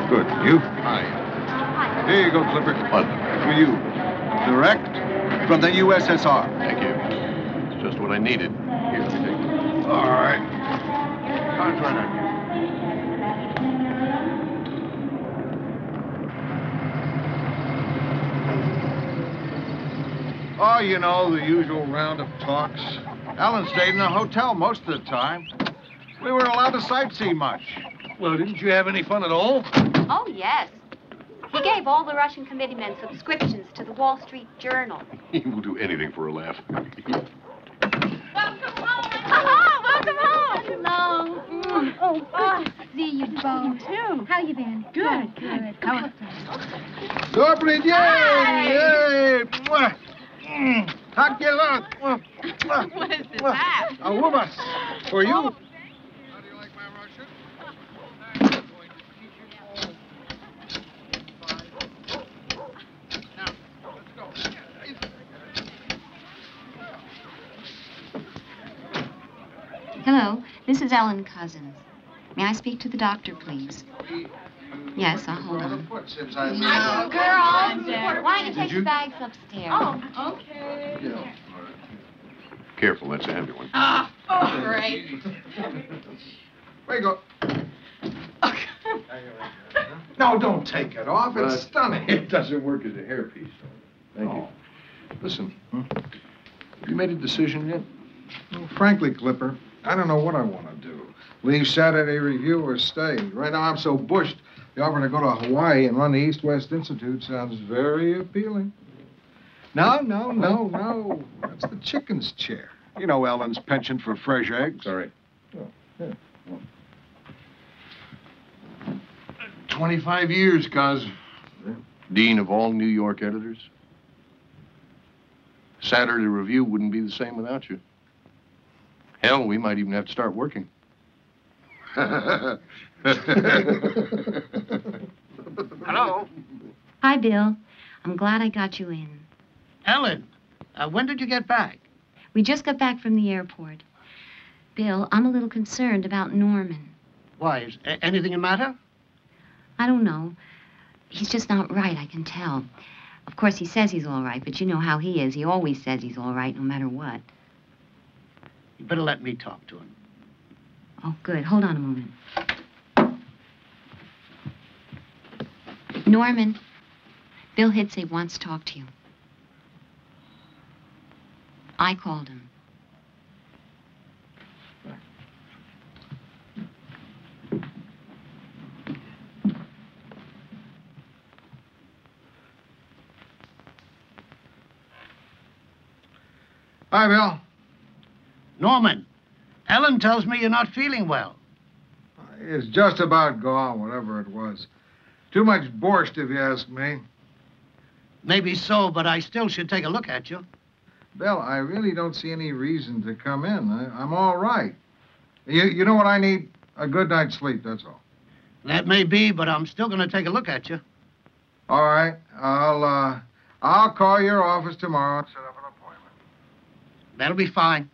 Good. You? Hi. Here you go, Clipper. What? For you. Direct from the USSR. Thank you. It's just what I needed. Here, let me take it. All right. Car's right on you. Oh, you know, the usual round of talks. Ellen stayed in a hotel most of the time. We weren't allowed to sightsee much. Well, didn't you have any fun at all? Oh, yes. He gave all the Russian committeemen subscriptions to the Wall Street Journal. He will do anything for a laugh. Welcome home! Oh, welcome home! Hello. Oh, see you both. Too. How you been? Good. How Добрый день! Yay! Как дела? What is this hat? A woman. For you. Oh. How do you like my Russian? Now, let's go. Hello, this is Ellen Cousins. May I speak to the doctor, please? Yes, I'll hold on. Girls! Why don't you take the bags upstairs? Oh, okay. Yeah. Careful, that's a heavy one. Oh, great. There you go. No, don't take it off. It's stunning. It doesn't work as a hairpiece. Thank you. Listen, have you made a decision yet? Well, frankly, Clipper, I don't know what I want to do. Leave Saturday Review or stay. Right now, I'm so bushed. The offer to go to Hawaii and run the East-West Institute sounds very appealing. No. That's the chicken's chair. You know Ellen's penchant for fresh eggs. Sorry. Oh, yeah. 25 years, Cos. Dean of all New York editors. Saturday Review wouldn't be the same without you. Hell, we might even have to start working. Hello? Hi, Bill. I'm glad I got you in. Ellen, when did you get back? We just got back from the airport. Bill, I'm a little concerned about Norman. Why, is anything the matter? I don't know. He's just not right, I can tell. Of course, he says he's all right, but you know how he is. He always says he's all right, no matter what. You better let me talk to him. Oh, good. Hold on a moment. Norman, Bill Hidsey wants to talk to you. I called him. Hi, Bill. Norman, Ellen tells me you're not feeling well. It's just about gone, whatever it was. Too much borscht, if you ask me. Maybe so, but I still should take a look at you. Bill, I really don't see any reason to come in. I'm all right. You know what I need? A good night's sleep, that's all. That may be, but I'm still going to take a look at you. All right. I'll call your office tomorrow and set up an appointment. That'll be fine.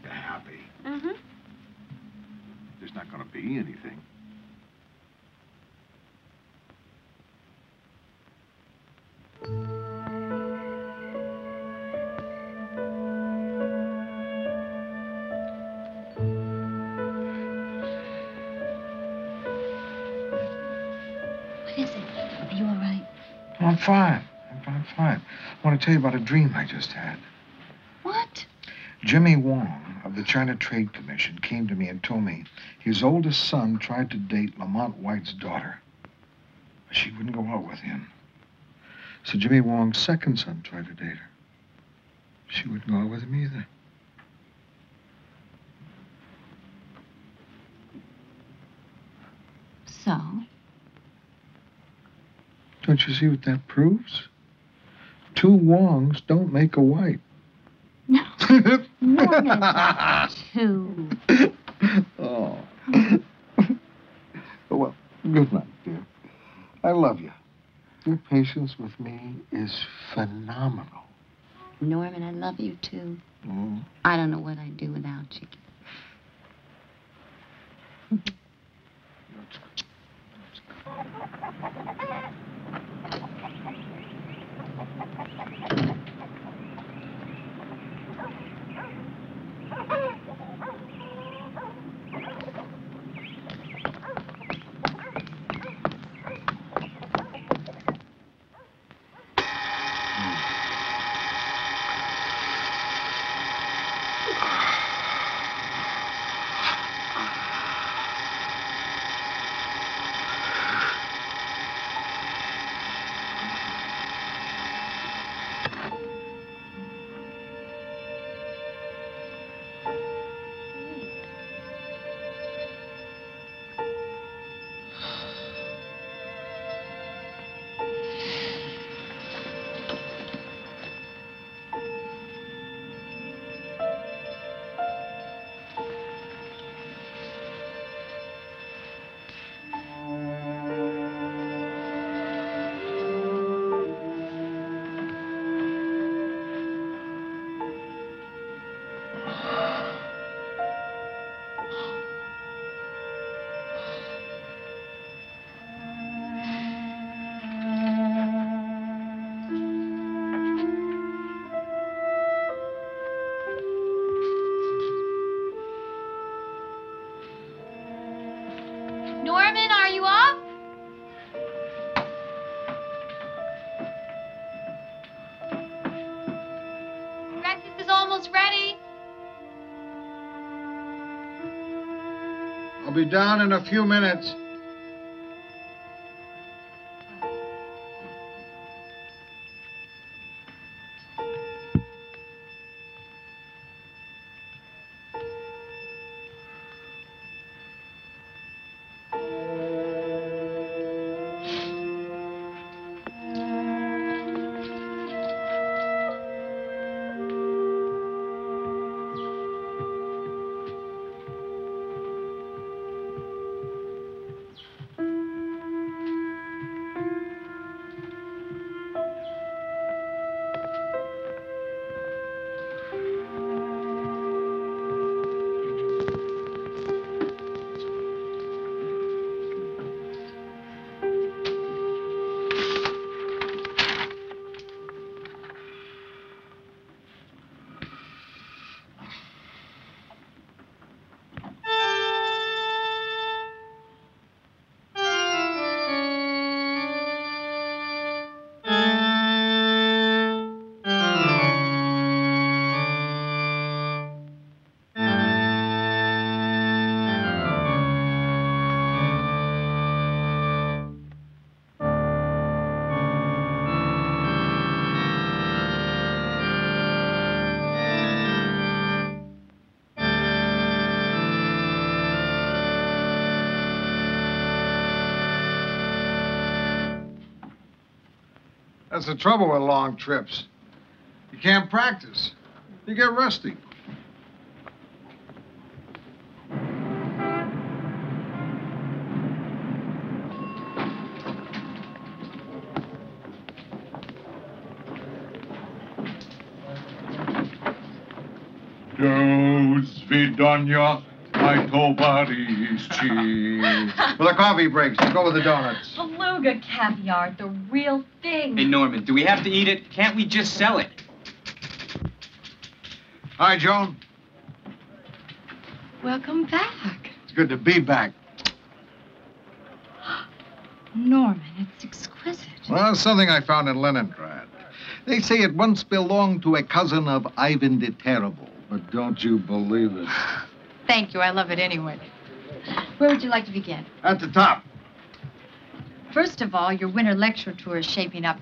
You're happy. Mm-hmm. There's not going to be anything. What is it? Are you all right? Oh, I'm fine. I'm fine. I want to tell you about a dream I just had. What? Jimmy Wong of the China Trade Commission came to me and told me his oldest son tried to date Lamont White's daughter. But she wouldn't go out with him. So Jimmy Wong's second son tried to date her. She wouldn't go out with him either. So? Don't you see what that proves? Two Wongs don't make a White. No. Norman, not two. Oh. Well, good night, dear. I love you. Your patience with me is phenomenal. Norman, I love you too. Mm. I don't know what I'd do without you. Norman, are you up? Breakfast is almost ready. I'll be down in a few minutes. That's the trouble with long trips. You can't practice. You get rusty. Dos Vidania, my Tobaris cheese. Well, the coffee breaks. Go with the donuts. Beluga caviar, the real thing. Hey, Norman, do we have to eat it? Can't we just sell it? Hi, Joan. Welcome back. It's good to be back. Norman, it's exquisite. Well, it's something I found in Leningrad. They say it once belonged to a cousin of Ivan the Terrible, but don't you believe it? Thank you. I love it anyway. Where would you like to begin? At the top. First of all, your winter lecture tour is shaping up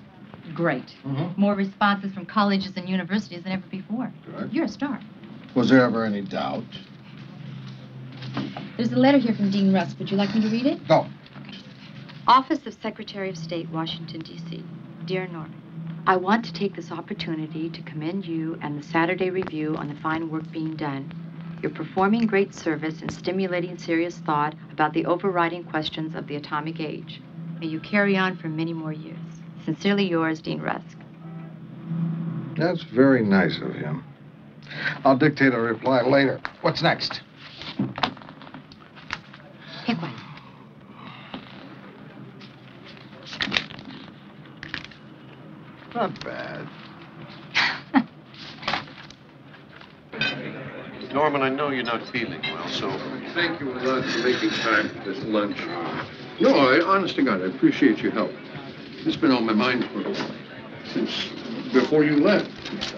great. More responses from colleges and universities than ever before. Good. You're a star. Was there ever any doubt? There's a letter here from Dean Rusk. Would you like me to read it? No. Office of Secretary of State, Washington, D.C. Dear Norman, I want to take this opportunity to commend you and the Saturday Review on the fine work being done. You're performing great service and stimulating serious thought about the overriding questions of the atomic age. May you carry on for many more years. Sincerely yours, Dean Rusk. That's very nice of him. I'll dictate a reply later. What's next? Pick one. Not bad. Norman, I know you're not feeling well, so thank you a lot for making time for this lunch. No, honest to God, I appreciate your help. It's been on my mind since before you left.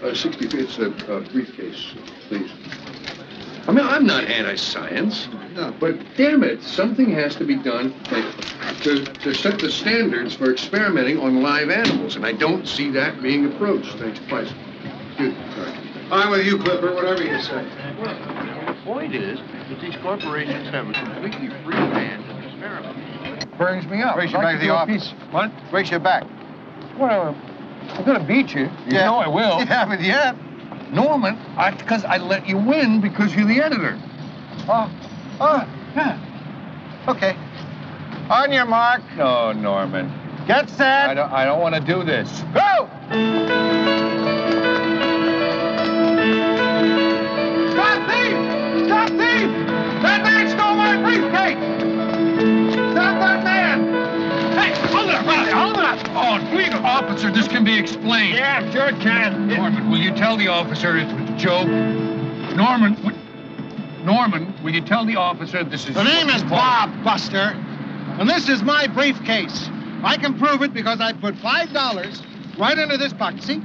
65th, a briefcase, please. I mean, I'm not anti-science, No. but damn it, something has to be done to set the standards for experimenting on live animals, and I don't see that being approached. Thanks, twice. Good. Sorry. I'm with you, Clipper, whatever you say. Well, the point is that these corporations have a completely free hand to experiment. Brings me up. Race you back to the office. What? Race you back. Well, I'm gonna beat you. You know I will. You haven't yet. Norman, because I let you win because you're the editor. Yeah. Okay. On your mark. No, Norman. Get set. I don't want to do this. Go! Stop thief! Stop thief! That man stole my briefcase! Stop that man! Hey, hold it up, Riley, hold it up! Oh, please, officer, this can be explained. Yeah, sure it can. Norman, will you tell the officer it was a joke? Norman, will you tell the officer this is... The name is Bob, Buster, and this is my briefcase. I can prove it because I put $5 right under this pocket. See?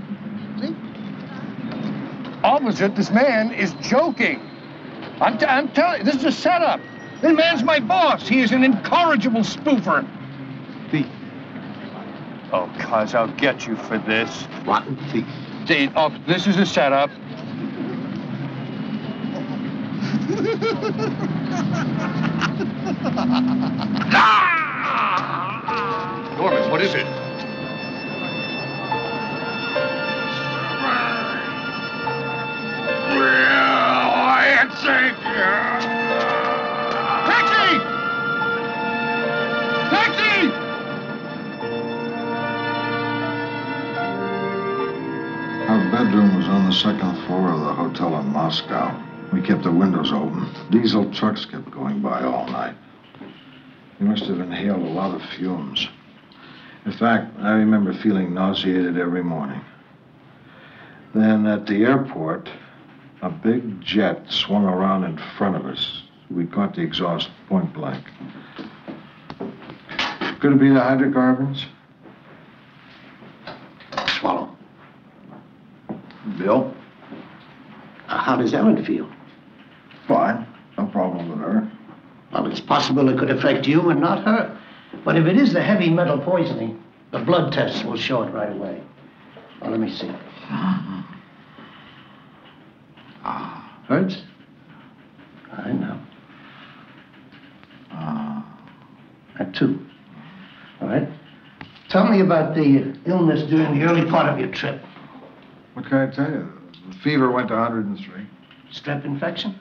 See? Officer, this man is joking. I'm telling you, this is a setup. This man's my boss. He is an incorrigible spoofer. Thief. Oh, cuz I'll get you for this. Rotten thief. See, this is a setup. Norman, what is it? Taxi! Taxi! Our bedroom was on the second floor of the hotel in Moscow. We kept the windows open. Diesel trucks kept going by all night. We must have inhaled a lot of fumes. In fact, I remember feeling nauseated every morning. Then at the airport, a big jet swung around in front of us. We caught the exhaust point blank. Could it be the hydrocarbons? Swallow. Bill? How does Ellen feel? Fine. No problem with her. Well, it's possible it could affect you and not her. But if it is the heavy metal poisoning, the blood tests will show it right away. Well, let me see. Hurts? I know. That too. All right. Tell me about the illness during the early part of your trip. What can I tell you? The fever went to 103. Strep infection?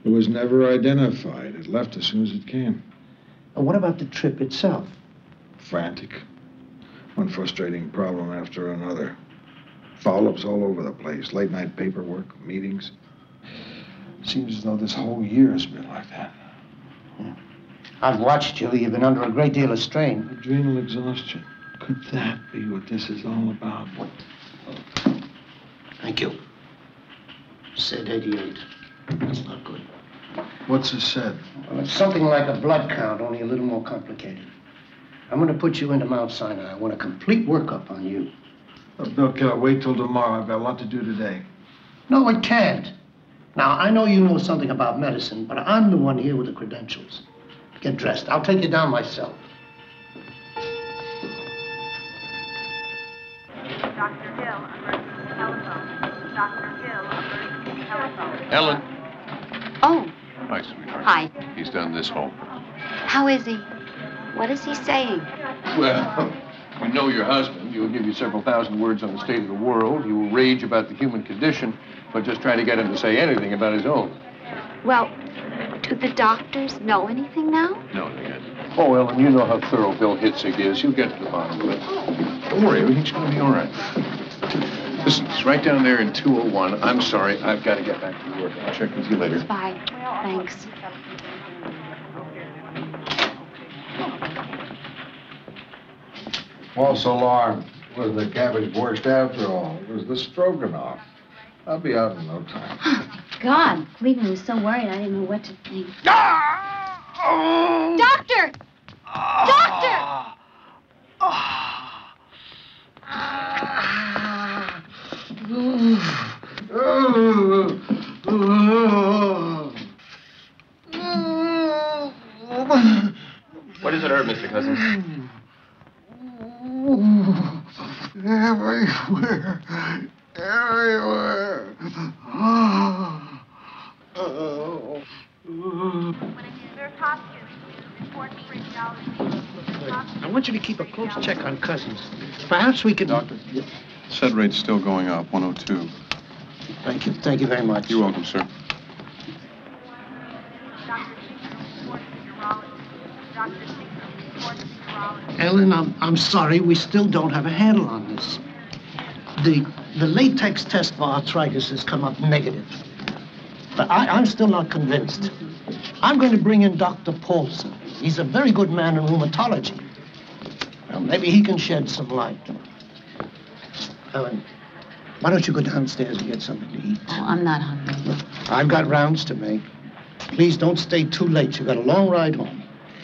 It was never identified. It left as soon as it came. What about the trip itself? Frantic. One frustrating problem after another. Follow-ups all over the place. Late-night paperwork, meetings. Seems as though this whole year has been like that. I've watched you. You've been under a great deal of strain. Adrenal exhaustion. Could that be what this is all about? What? Thank you. Sedated. That's not good. What's this said? Well, it's something like a blood count, only a little more complicated. I'm going to put you into Mount Sinai. I want a complete workup on you. Bill, can I wait till tomorrow? I've got a lot to do today. No, it can't. Now, I know you know something about medicine, but I'm the one here with the credentials. Get dressed. I'll take you down myself. Dr. Hill, emergency telephone. Dr. Hill, emergency telephone. Ellen. Oh, Hi, sweetheart. hi. He's done this home. How is he? What is he saying? Well, we know your husband. He will give you several thousand words on the state of the world. He will rage about the human condition, but just try to get him to say anything about his own. Well, do the doctors know anything now? No, they haven't. Oh, Ellen, you know how thorough Bill Hitzig is. He'll get to the bottom of it. Don't worry, everything's going to be all right. Listen, he's right down there in 201. I'm sorry, I've got to get back to work. I'll check with you later. Bye. Thanks. False alarm. Was the cabbage borscht after all? It was the stroganoff. I'll be out in no time. God, Cleveland was so worried I didn't know what to think. Doctor! Doctor! What does it hurt, Mr. Cousins? Everywhere. Everywhere. I want you to keep a close check on Cousins. Perhaps we could... Doctor? Said rate's still going up, 102. Thank you. Thank you very much. You're welcome, sir. Ellen, I'm sorry. We still don't have a handle on this. The latex test for arthritis has come up negative. But I'm still not convinced. I'm going to bring in Dr. Paulson. He's a very good man in rheumatology. Well, maybe he can shed some light. Ellen, why don't you go downstairs and get something to eat? Oh, I'm not hungry. I've got rounds to make. Please don't stay too late. You've got a long ride home.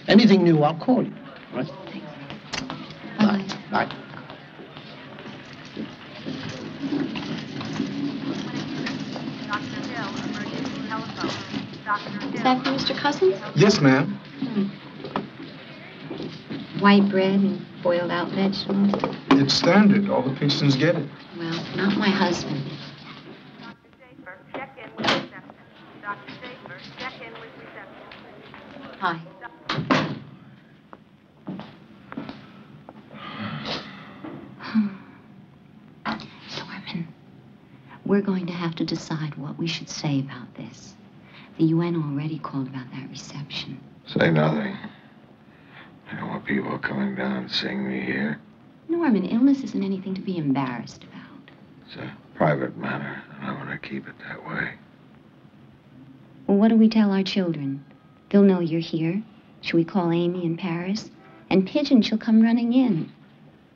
Anything new, I'll call you. All right? Thanks. Bye. Bye. Is that for Mr. Cousins? Yes, ma'am. White bread and boiled out vegetables? It's standard. All the patients get it. Well, not my husband. Dr. Schaefer, check in with reception. Dr. Schaefer, check in with reception. Hi. Norman, we're going to have to decide what we should say about this. The UN already called about that reception. Say nothing. I don't want people coming down and seeing me here. Norman, illness isn't anything to be embarrassed about. It's a private matter, and I want to keep it that way. Well, what do we tell our children? They'll know you're here. Should we call Amy in Paris? And Pigeon, she'll come running in.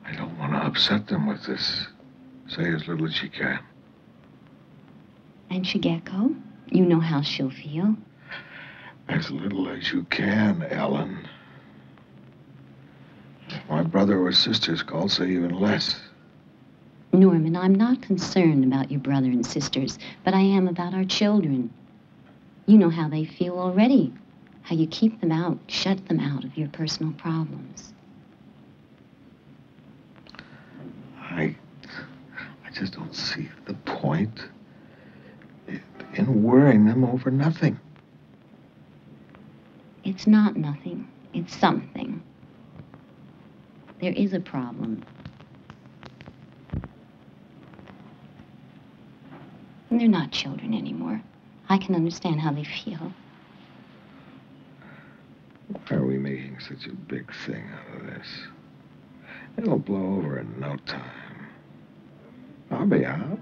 I don't want to upset them with this. Say as little as she can. And Shigeko? You know how she'll feel. As little as you can, Ellen. If my brother or sisters called, say even less. Norman, I'm not concerned about your brother and sisters, but I am about our children. You know how they feel already. How you keep them out, shut them out of your personal problems. I just don't see the point in worrying them over nothing. It's not nothing. It's something. There is a problem. And they're not children anymore. I can understand how they feel. Why are we making such a big thing out of this? It'll blow over in no time. I'll be out.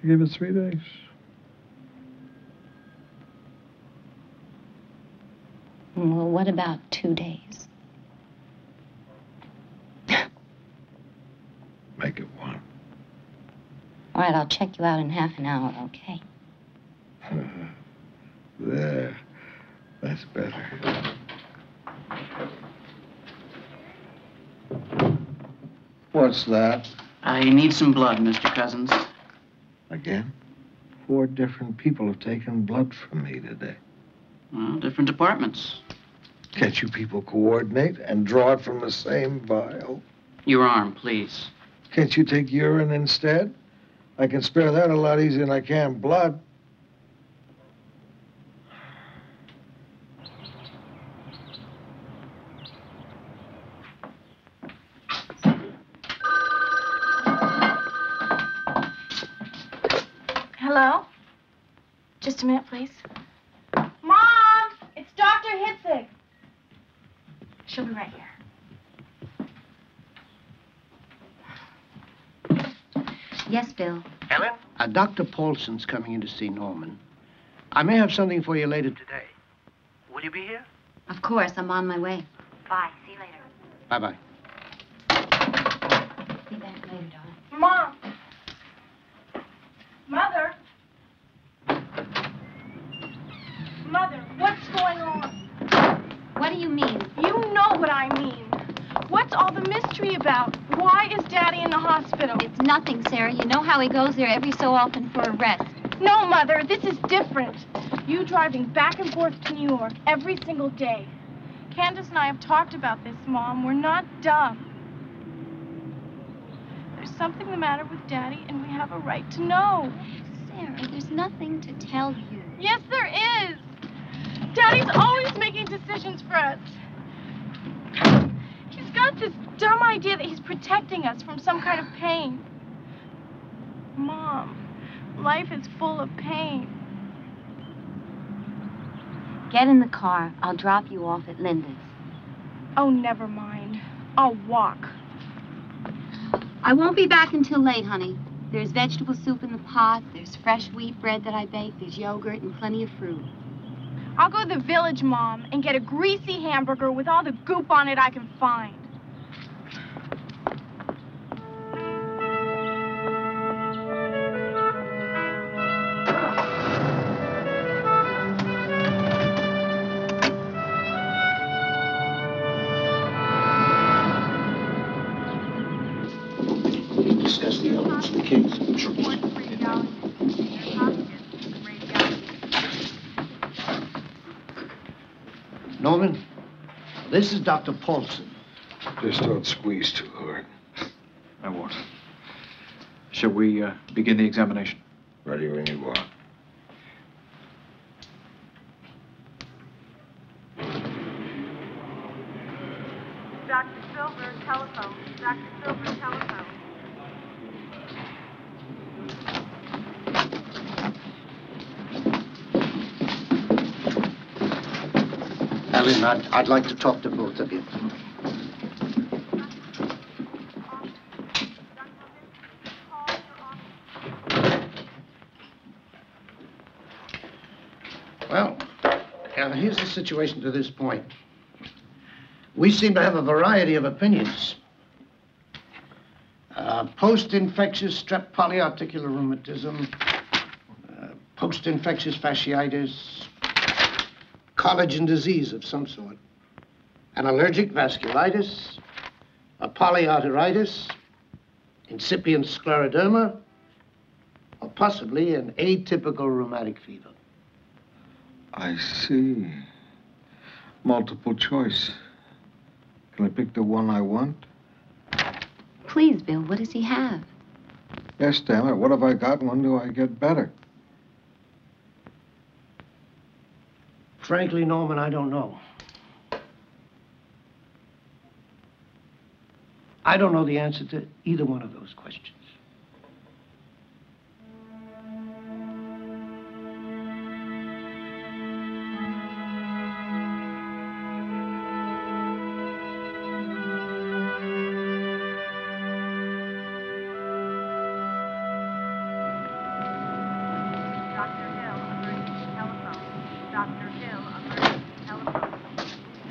Give it 3 days. Well, what about 2 days? Make it 1. All right, I'll check you out in half an hour, okay? There. That's better. What's that? I need some blood, Mr. Cousins. Again? 4 different people have taken blood from me today. Well, different departments. Can't you people coordinate and draw it from the same vial? Your arm, please. Can't you take urine instead? I can spare that a lot easier than I can blood. Hello? Just a minute, please. Mom! It's Dr. Hitzig. She'll be right here. Yes, Bill. Helen? Dr. Paulson's coming in to see Norman. I may have something for you later today. Will you be here? Of course, I'm on my way. Bye. See you later. Bye-bye. Be back later, darling. Mom! Mother! Mother, what's going on? What do you mean? You know what I mean. What's all the mystery about? Why is Daddy in the hospital? It's nothing, Sarah. You know how he goes there every so often for a rest. No, Mother, this is different. You driving back and forth to New York every single day. Candace and I have talked about this, Mom. We're not dumb. There's something the matter with Daddy, and we have a right to know. Sarah, there's nothing to tell you. Yes, there is. Daddy's always making decisions for us. He's got this dumb idea that he's protecting us from some kind of pain. Mom, life is full of pain. Get in the car. I'll drop you off at Linda's. Oh, never mind. I'll walk. I won't be back until late, honey. There's vegetable soup in the pot. There's fresh wheat bread that I baked. There's yogurt and plenty of fruit. I'll go to the village, Mom, and get a greasy hamburger with all the goop on it I can find. Discuss the elements of the case. Sure. Norman, this is Dr. Paulson. Just don't squeeze too hard. I won't. Shall we begin the examination? Ready when you are. Dr. Silver, telephone. Dr. Silver, telephone. Helen, I'd like to talk to both of you. Well, here's the situation to this point. We seem to have a variety of opinions. Post-infectious strep polyarticular rheumatism, post-infectious fasciitis, collagen disease of some sort, an allergic vasculitis, a polyarteritis, incipient scleroderma, or possibly an atypical rheumatic fever. I see. Multiple choice. Can I pick the one I want? Please, Bill, what does he have? Yes, damn it. What have I got and when do I get better? Frankly, Norman, I don't know. I don't know the answer to either one of those questions.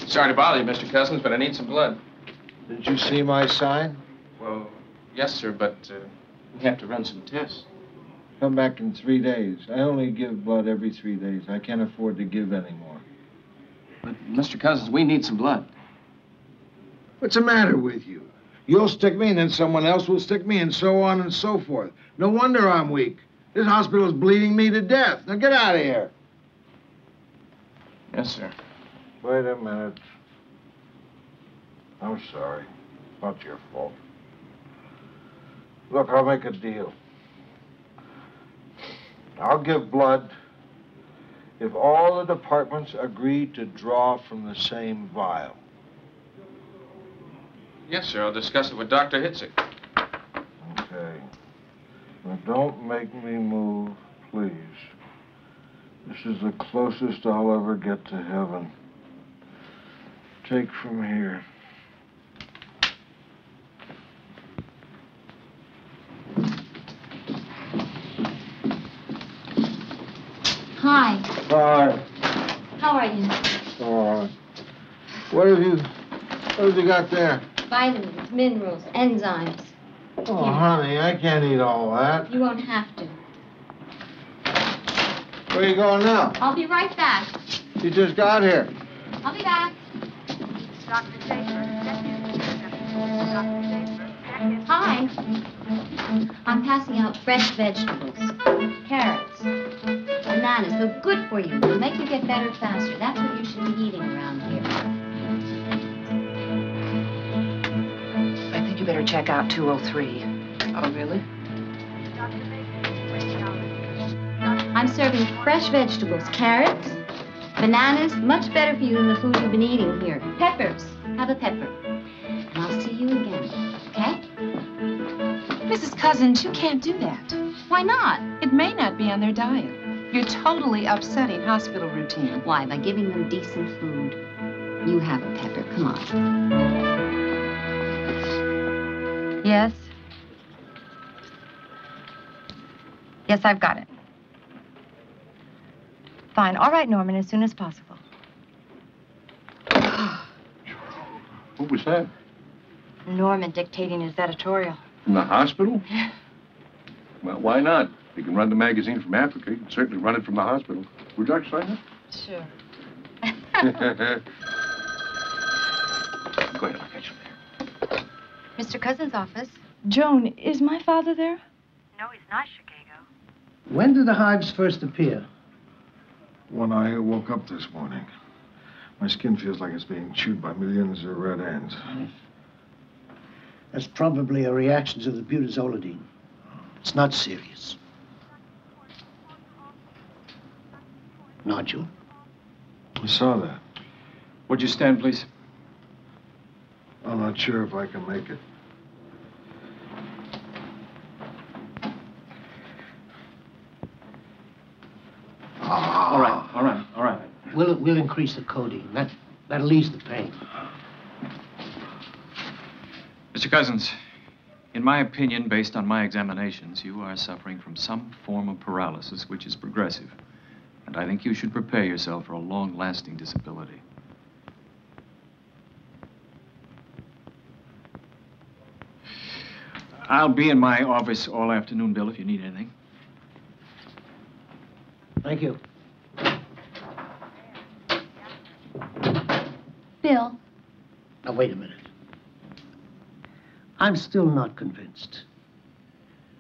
Sorry to bother you, Mr. Cousins, but I need some blood. Did you see my sign? Well, yes, sir, but we have to run some tests. Come back in 3 days. I only give blood every 3 days. I can't afford to give any more. But, Mr. Cousins, we need some blood. What's the matter with you? You'll stick me, and then someone else will stick me, and so on and so forth. No wonder I'm weak. This hospital's bleeding me to death. Now get out of here. Yes, sir. Wait a minute. I'm sorry. Not your fault. Look, I'll make a deal. I'll give blood if all the departments agree to draw from the same vial. Yes, sir. I'll discuss it with Dr. Hitzig. Okay. Now, don't make me move, please. This is the closest I'll ever get to heaven. Take from here. Hi. Hi. How are you? All right. What have you got there? Vitamins, minerals, enzymes. Oh, honey, I can't eat all that. You won't have to. Where are you going now? I'll be right back. You just got here. I'll be back. Dr. Schaefer, check in with reception. Dr. Schaefer, check in. Hi. I'm passing out fresh vegetables. Carrots. Bananas. They're good for you. They'll make you get better faster. That's what you should be eating around here. I think you better check out 203. Oh, really? I'm serving fresh vegetables. Carrots, bananas. Much better for you than the food you've been eating here. Peppers. Have a pepper. And I'll see you again. Okay? Mrs. Cousins, you can't do that. Why not? It may not be on their diet. You're totally upsetting hospital routine. Why? By giving them decent food. You have a pepper. Come on. Yes? Yes, I've got it. Fine. All right, Norman, as soon as possible. What was that? Norman dictating his editorial. From the hospital? Well, why not? You can run the magazine from Africa. You can certainly run it from the hospital. Would you like to sign Sure. that? Go ahead, I'll catch you there. Mr. Cousins' office. Joan, is my father there? No, he's not, Chicago. When did the hives first appear? When I woke up this morning, my skin feels like it's being chewed by millions of red ants. That's probably a reaction to the butazolidine. It's not serious. Nodule? I saw that. Would you stand, please? I'm not sure if I can make it. All right. We'll increase the codeine. That'll ease the pain. Mr. Cousins, in my opinion, based on my examinations, you are suffering from some form of paralysis which is progressive. And I think you should prepare yourself for a long-lasting disability. I'll be in my office all afternoon, Bill, if you need anything. Thank you. Bill. Now, wait a minute. I'm still not convinced.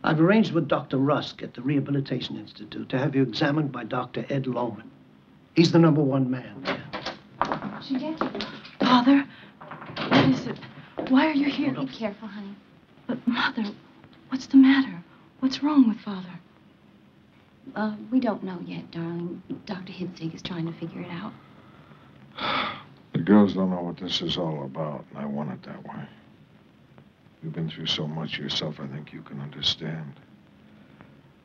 I've arranged with Dr. Rusk at the Rehabilitation Institute to have you examined by Dr. Ed Lohman. He's the #1 man there. Father, what is it? Why are you here? Be careful, honey. But, Mother, what's the matter? What's wrong with Father? We don't know yet, darling. Dr. Hitzig is trying to figure it out. The girls don't know what this is all about, and I want it that way. You've been through so much yourself, I think you can understand.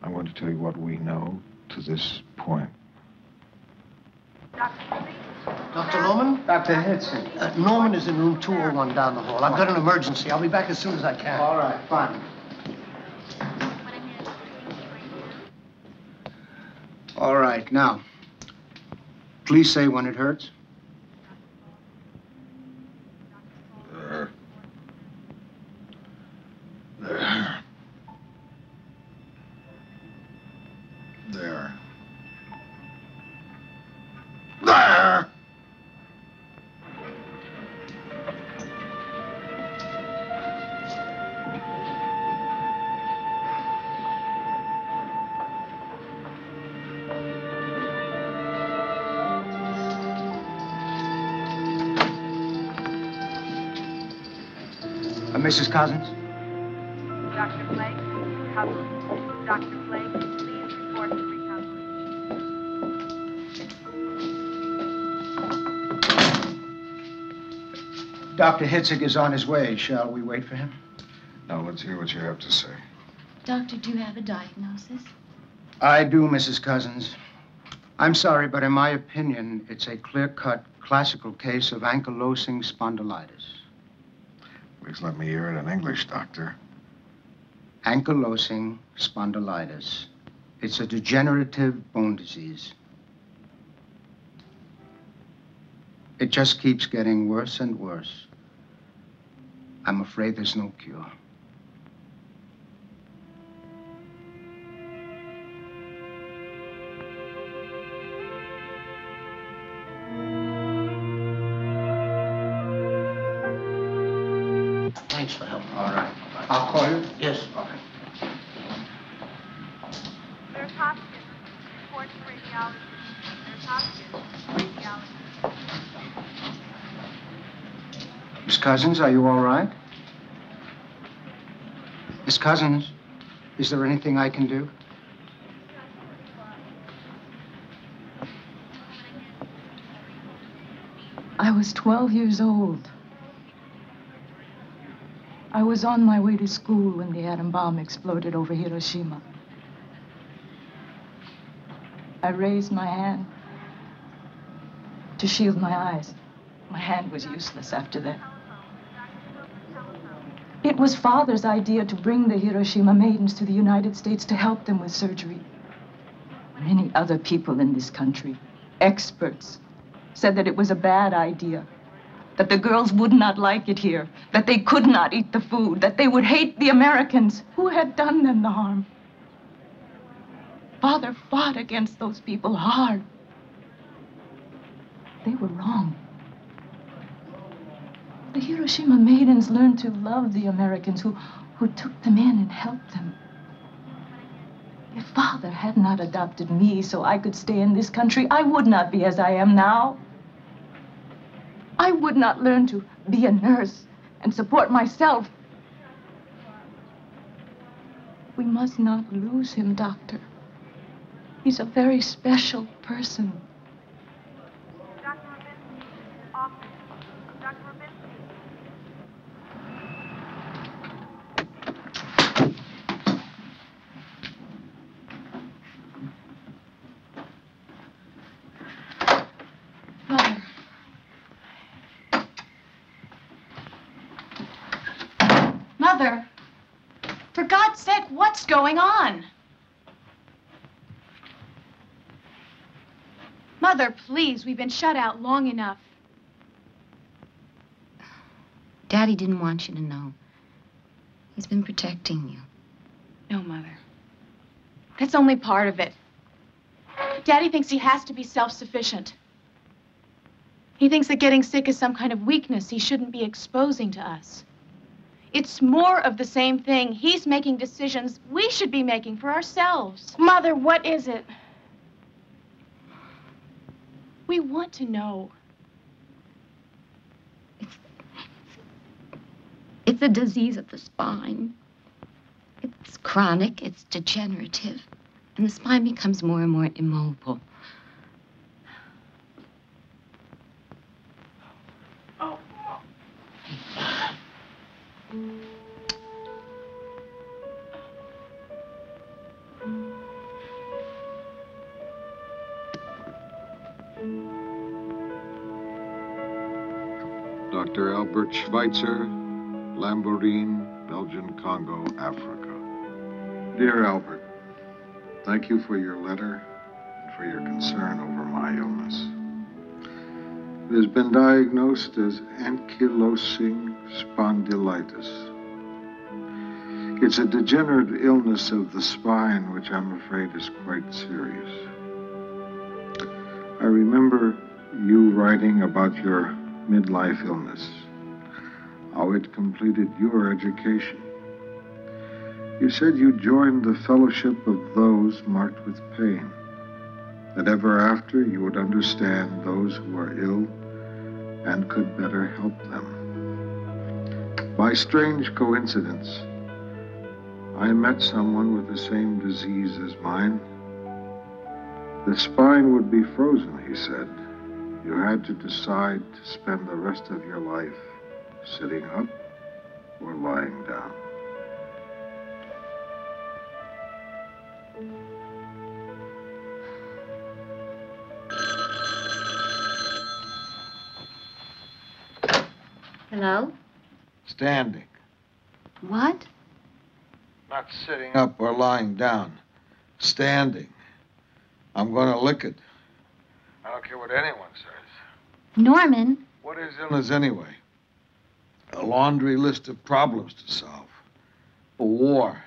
I'm going to tell you what we know to this point. Dr. Lohman? Dr. Hitzig. Norman is in room 201 down the hall. I've got an emergency. I'll be back as soon as I can. All right, fine. All right, now, please say when it hurts. There. There. There! Mrs. Cousins? Dr. Blake, recovery. Dr. Blake, please report to recovery. Dr. Hitzig is on his way. Shall we wait for him? Now, let's hear what you have to say. Doctor, do you have a diagnosis? I do, Mrs. Cousins. I'm sorry, but in my opinion, it's a clear-cut classical case of ankylosing spondylitis. Please let me hear it in English, Doctor. Ankylosing spondylitis. It's a degenerative bone disease. It just keeps getting worse and worse. I'm afraid there's no cure. Thanks for help. All right. I'll call you? Yes. Okay. Nurse Hopkins, report to radiology. Nurse Hopkins, radiology. Miss Cousins, are you all right? Miss Cousins, is there anything I can do? I was 12 years old. I was on my way to school when the atom bomb exploded over Hiroshima. I raised my hand to shield my eyes. My hand was useless after that. It was Father's idea to bring the Hiroshima maidens to the United States to help them with surgery. Many other people in this country, experts, said that it was a bad idea, that the girls would not like it here, that they could not eat the food, that they would hate the Americans who had done them the harm. Father fought against those people hard. They were wrong. The Hiroshima maidens learned to love the Americans who took them in and helped them. If Father had not adopted me so I could stay in this country, I would not be as I am now. I would not learn to be a nurse and support myself. We must not lose him, Doctor. He's a very special person. Dr. Roberta, office. Dr. Roberta. Mother. Mother, for God's sake, what's going on? Mother, please, we've been shut out long enough. Daddy didn't want you to know. He's been protecting you. No, Mother. That's only part of it. Daddy thinks he has to be self-sufficient. He thinks that getting sick is some kind of weakness he shouldn't be exposing to us. It's more of the same thing. He's making decisions we should be making for ourselves. Mother, what is it? We want to know. It's a disease of the spine. It's chronic, it's degenerative, and the spine becomes more and more immobile. Oh. Dr. Albert Schweitzer, Lamborine, Belgian Congo, Africa. Dear Albert, thank you for your letter and for your concern over my illness. It has been diagnosed as ankylosing spondylitis. It's a degenerative illness of the spine, which I'm afraid is quite serious. I remember you writing about your midlife illness, how it completed your education. You said you joined the fellowship of those marked with pain, that ever after you would understand those who are ill and could better help them. By strange coincidence, I met someone with the same disease as mine. The spine would be frozen, he said. You had to decide to spend the rest of your life sitting up or lying down. Hello? Standing. What? Not sitting up or lying down. Standing. I'm going to lick it. I don't care what anyone says. Norman? What is illness anyway? A laundry list of problems to solve. A war.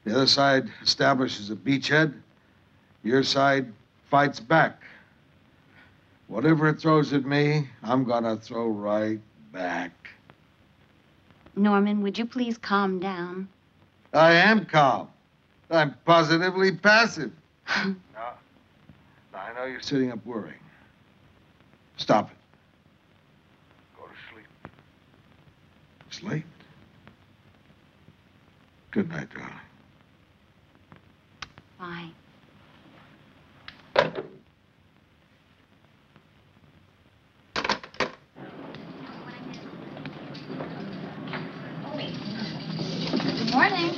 The other side establishes a beachhead. Your side fights back. Whatever it throws at me, I'm gonna throw right back. Norman, would you please calm down? I am calm. I'm positively passive. Now, I know you're sitting up worrying. Stop it. Go to sleep. Sleep? Good night, darling. Bye. Good morning.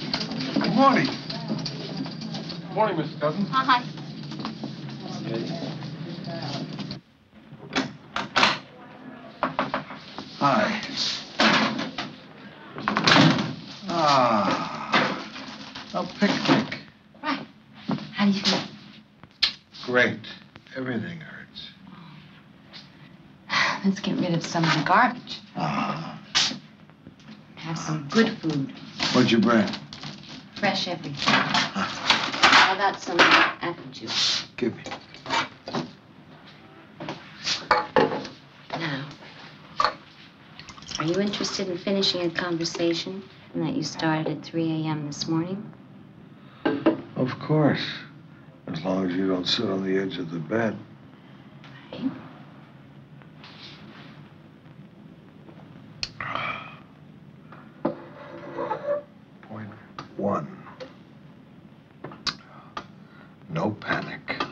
Good morning. Good morning, Mrs. Cousins. Hi. Hi. A picnic. Right. How do you feel? Great. Everything hurts. Let's get rid of some of the garbage. Have some good food. What'd you bring? Fresh everything. How about some apple juice? Give me. Now, are you interested in finishing a conversation that you started at 3 a.m. this morning? Of course. As long as you don't sit on the edge of the bed. Right. Point 1. No panic.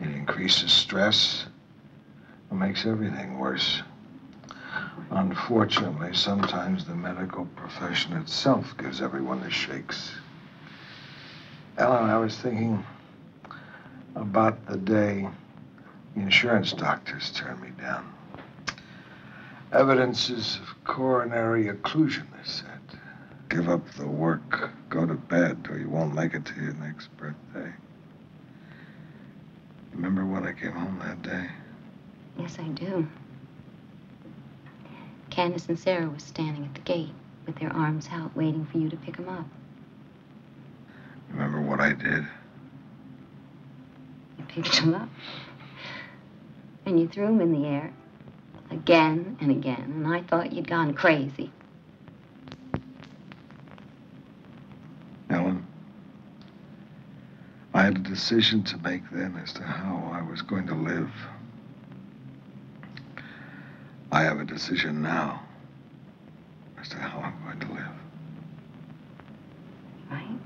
It increases stress. It makes everything worse. Unfortunately, sometimes the medical profession itself gives everyone the shakes. Ellen, I was thinking about the day the insurance doctors turned me down. Evidences of coronary occlusion, they said. Give up the work, go to bed, or you won't make it to your next birthday. Remember when I came home that day? Yes, I do. Candace and Sarah were standing at the gate with their arms out, waiting for you to pick them up. Remember what I did? You picked them up. And you threw them in the air. Again and again. And I thought you'd gone crazy. Ellen, I had a decision to make then as to how I was going to live. I have a decision now as to how I'm going to live. Right?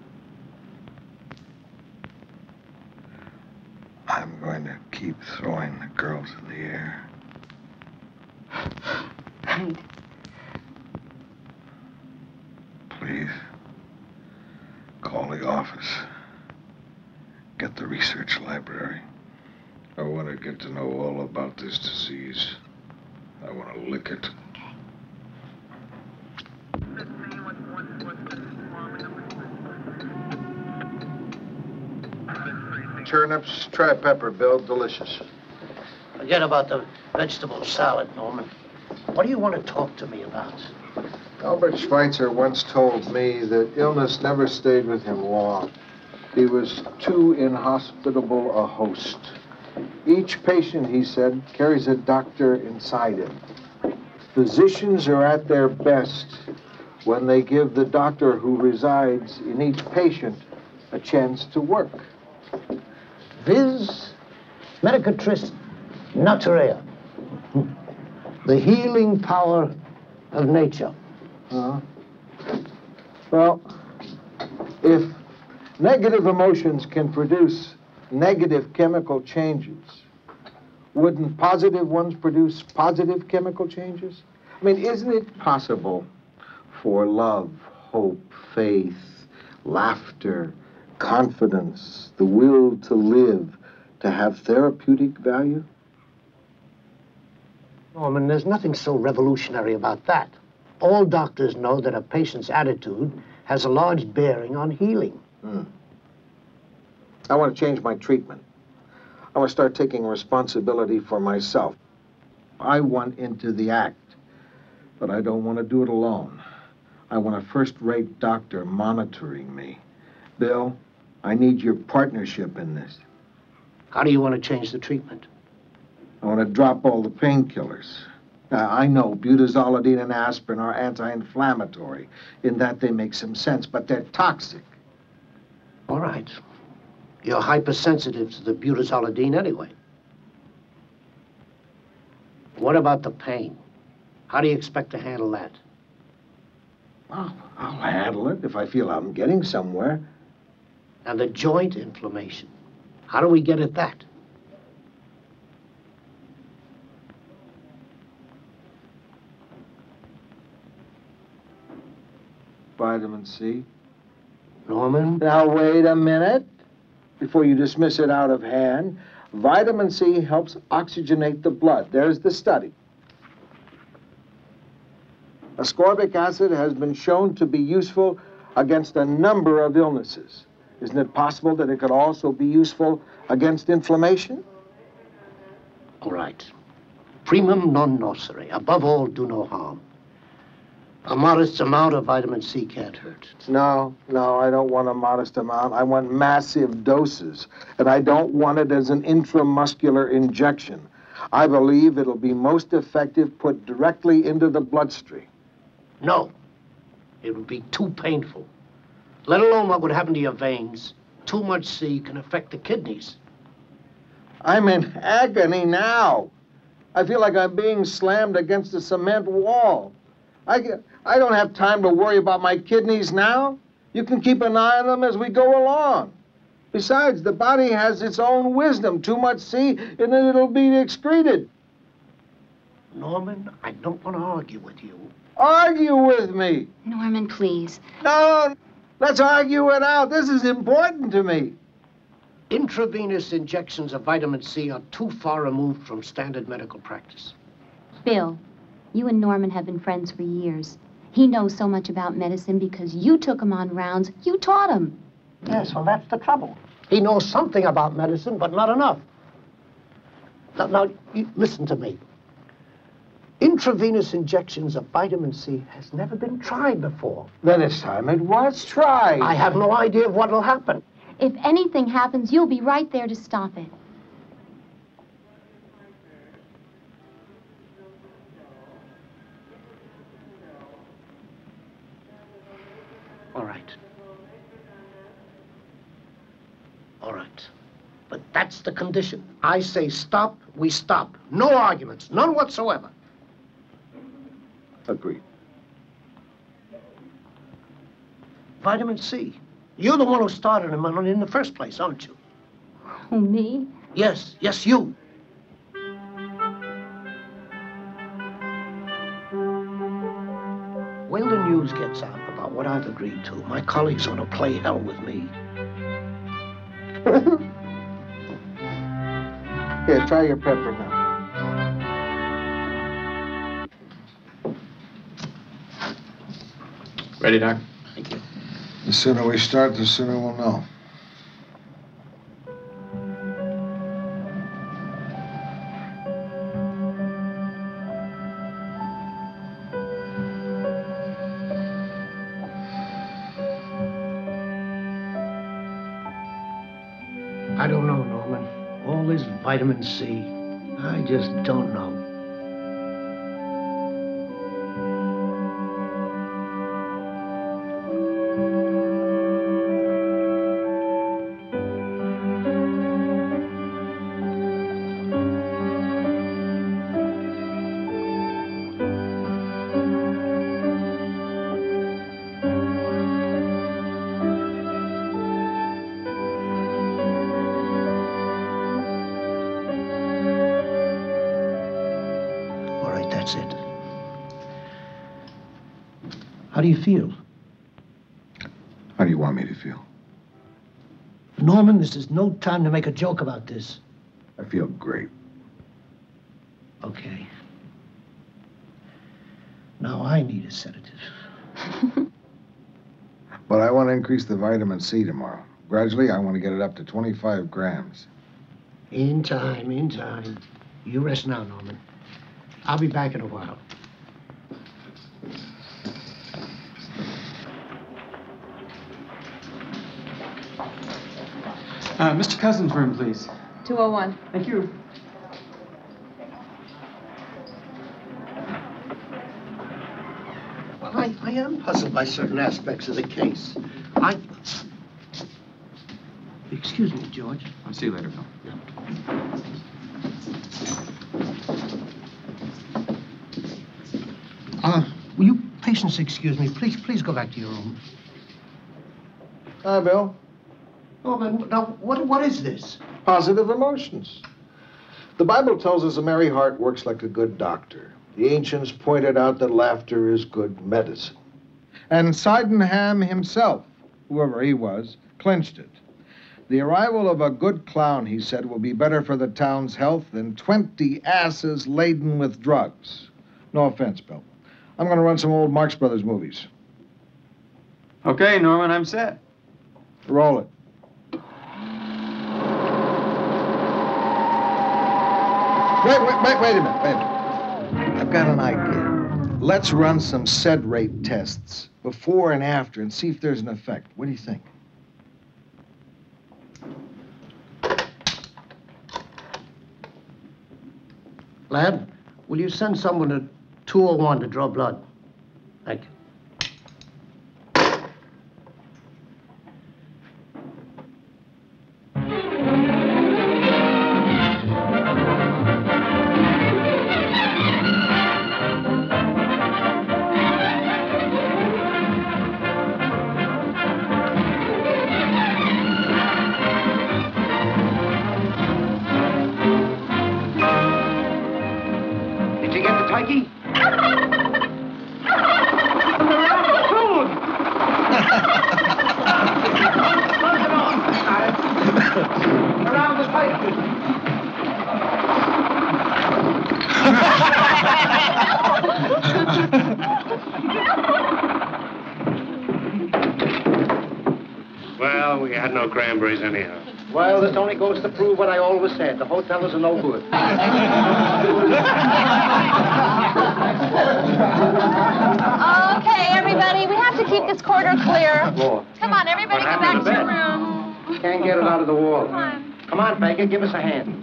I'm going to keep throwing the girls in the air. Right. Please, call the office. Get the research library. I want to get to know all about this disease. I want to lick it. Turnips, try pepper, Bill. Delicious. Forget about the vegetable salad, Norman. What do you want to talk to me about? Albert Schweitzer once told me that illness never stayed with him long. He was too inhospitable a host. Each patient, he said, carries a doctor inside him. Physicians are at their best when they give the doctor who resides in each patient a chance to work. Vis medicatris naturae. The healing power of nature. Well, if negative emotions can produce negative chemical changes, wouldn't positive ones produce positive chemical changes? I mean, isn't it possible for love, hope, faith, laughter, confidence, the will to live, to have therapeutic value? Norman, there's nothing so revolutionary about that. All doctors know that a patient's attitude has a large bearing on healing. I want to change my treatment. I want to start taking responsibility for myself. I want into the act, but I don't want to do it alone. I want a first-rate doctor monitoring me. Bill, I need your partnership in this. How do you want to change the treatment? I want to drop all the painkillers. Now, I know butazolidine and aspirin are anti-inflammatory. In that they make some sense, but they're toxic. All right. You're hypersensitive to the butazolidine anyway. What about the pain? How do you expect to handle that? Well, I'll handle it if I feel I'm getting somewhere. And the joint inflammation, how do we get at that? Vitamin C. Norman? Now, wait a minute. Before you dismiss it out of hand, vitamin C helps oxygenate the blood. There's the study. Ascorbic acid has been shown to be useful against a number of illnesses. Isn't it possible that it could also be useful against inflammation? All right. Primum non nocere. Above all, do no harm. A modest amount of vitamin C can't hurt. No, I don't want a modest amount. I want massive doses. And I don't want it as an intramuscular injection. I believe it'll be most effective put directly into the bloodstream. No. It would be too painful. Let alone what would happen to your veins. Too much C can affect the kidneys. I'm in agony now. I feel like I'm being slammed against a cement wall. I don't have time to worry about my kidneys now. You can keep an eye on them as we go along. Besides, the body has its own wisdom. Too much C, and then it'll be excreted. Norman, I don't want to argue with you. Argue with me. Norman, please. No, let's argue it out. This is important to me. Intravenous injections of vitamin C are too far removed from standard medical practice. Bill, you and Norman have been friends for years. He knows so much about medicine because you took him on rounds. You taught him. Yes, well, that's the trouble. He knows something about medicine, but not enough. Now, listen to me. Intravenous injections of vitamin C has never been tried before. Then it's time it was tried. I have no idea of what will happen. If anything happens, you'll be right there to stop it. All right. All right. But that's the condition. I say stop, we stop. No arguments, none whatsoever. Agreed. Vitamin C. You're the one who started him on it in the first place, aren't you? Oh, me? Yes, you. When the news gets out about what I've agreed to, my colleagues ought to play hell with me. Here, try your pepper now. Ready, Doc? Thank you. The sooner we start, the sooner we'll know. I don't know, Norman. All this vitamin C, I just don't know. How do you feel? How do you want me to feel? Norman, this is no time to make a joke about this. I feel great. Okay. Now I need a sedative. But I want to increase the vitamin C tomorrow. Gradually, I want to get it up to 25 grams. In time, in time. You rest now, Norman. I'll be back in a while. Mr. Cousins' room, please. 201. Thank you. Well, I am puzzled by certain aspects of the case. Excuse me, George. I'll see you later, Phil. Will you patients excuse me? Please go back to your room. Hi, Bill. Oh, man, now, what is this? Positive emotions. The Bible tells us a merry heart works like a good doctor. The ancients pointed out that laughter is good medicine. And Sydenham himself, whoever he was, clinched it. The arrival of a good clown, he said, will be better for the town's health than 20 asses laden with drugs. No offense, Bill. I'm going to run some old Marx Brothers movies. Okay, Norman, I'm set. Roll it. Wait a minute. I've got an idea. Let's run some sed rate tests before and after and see if there's an effect. What do you think? Lad, will you send someone to 201 to draw blood? Thank you. Well, we had no cranberries anyhow. Well, this only goes to prove what I always said. The hotels are no good. Okay, everybody, we have to keep this corridor clear. Lord. Come on, everybody, go back to your room. Can't get it out of the wall. Come on. Come on, Baker, give us a hand.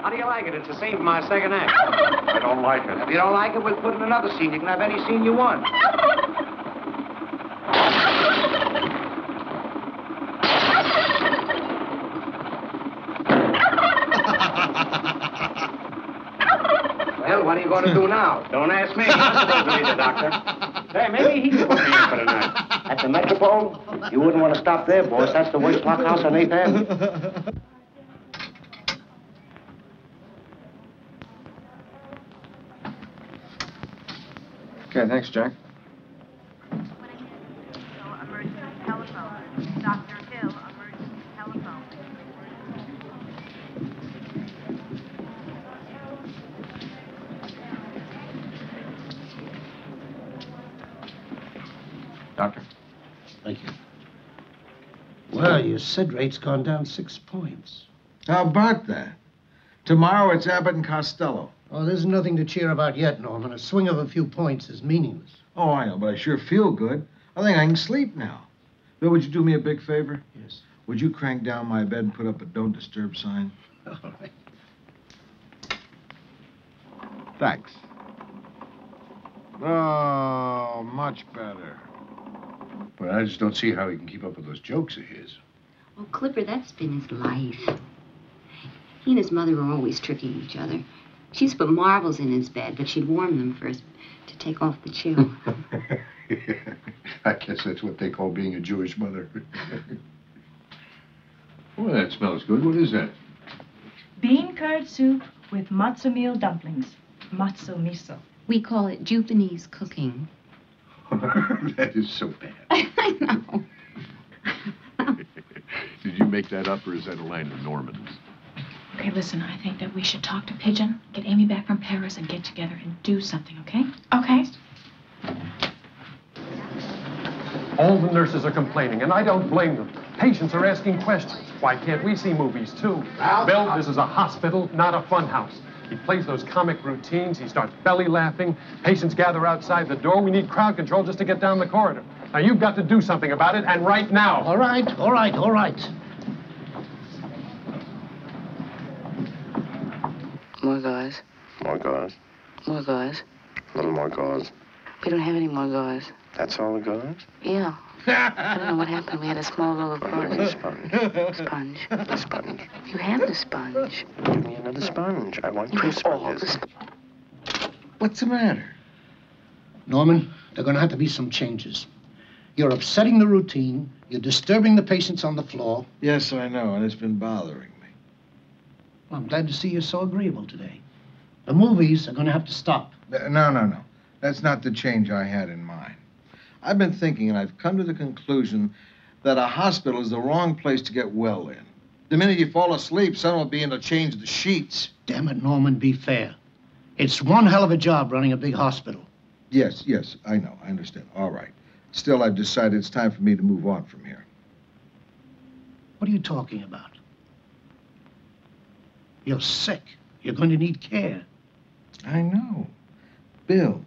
How do you like it? It's the same for my second act. I don't like it. If you don't like it, we'll put in another scene. You can have any scene you want. Well, what are you going to do now? Don't ask me. I'm supposed to be the doctor. Hey, maybe he can put me in for tonight. At the Metropole? You wouldn't want to stop there, boss. That's the worst blockhouse on 8th Avenue. Okay, thanks, Jack. Emergency telephone. Dr. Hill, emergency telephone. Doctor. Thank you. Well, your SID rate's gone down 6 points. How about that? Tomorrow it's Abbott and Costello. Oh, there's nothing to cheer about yet, Norman. A swing of a few points is meaningless. Oh, I know, but I sure feel good. I think I can sleep now. Bill, would you do me a big favor? Yes. Would you crank down my bed and put up a don't disturb sign? All right. Thanks. Oh, much better. But I just don't see how he can keep up with those jokes of his. Oh, Clipper, that's been his life. He and his mother were always tricking each other. She used to put marbles in his bed, but she'd warm them first to take off the chill. I guess that's what they call being a Jewish mother. Well, that smells good. What is that? Bean curd soup with matzo meal dumplings. Matzo miso. We call it Japanese cooking. That is so bad. I know. Did you make that up, or is that a line of Norman's? Okay, listen, I think that we should talk to Pigeon, get Amy back from Paris, and get together and do something, okay? Okay. All the nurses are complaining, and I don't blame them. Patients are asking questions. Why can't we see movies, too? Bill, this is a hospital, not a fun house. He plays those comic routines. He starts belly laughing. Patients gather outside the door. We need crowd control just to get down the corridor. Now, you've got to do something about it, and right now. All right. More gauze. More gauze. More gauze. A little more gauze. We don't have any more gauze. That's all the gauze? Yeah. I don't know what happened. We had a small roll of gauze. Sponge. Sponge. A sponge. You have the sponge. Give me another sponge. I want two sponges. What's the matter? Norman, there are going to have to be some changes. You're upsetting the routine. You're disturbing the patients on the floor. Yes, I know, and it's been bothering me. Well, I'm glad to see you're so agreeable today. The movies are going to have to stop. No. That's not the change I had in mind. I've been thinking, and I've come to the conclusion that a hospital is the wrong place to get well in. The minute you fall asleep, someone will be in to change the sheets. Damn it, Norman, be fair. It's one hell of a job running a big hospital. Yes, I know. I understand. All right. Still, I've decided it's time for me to move on from here. What are you talking about? You're sick. You're going to need care. I know. Bill,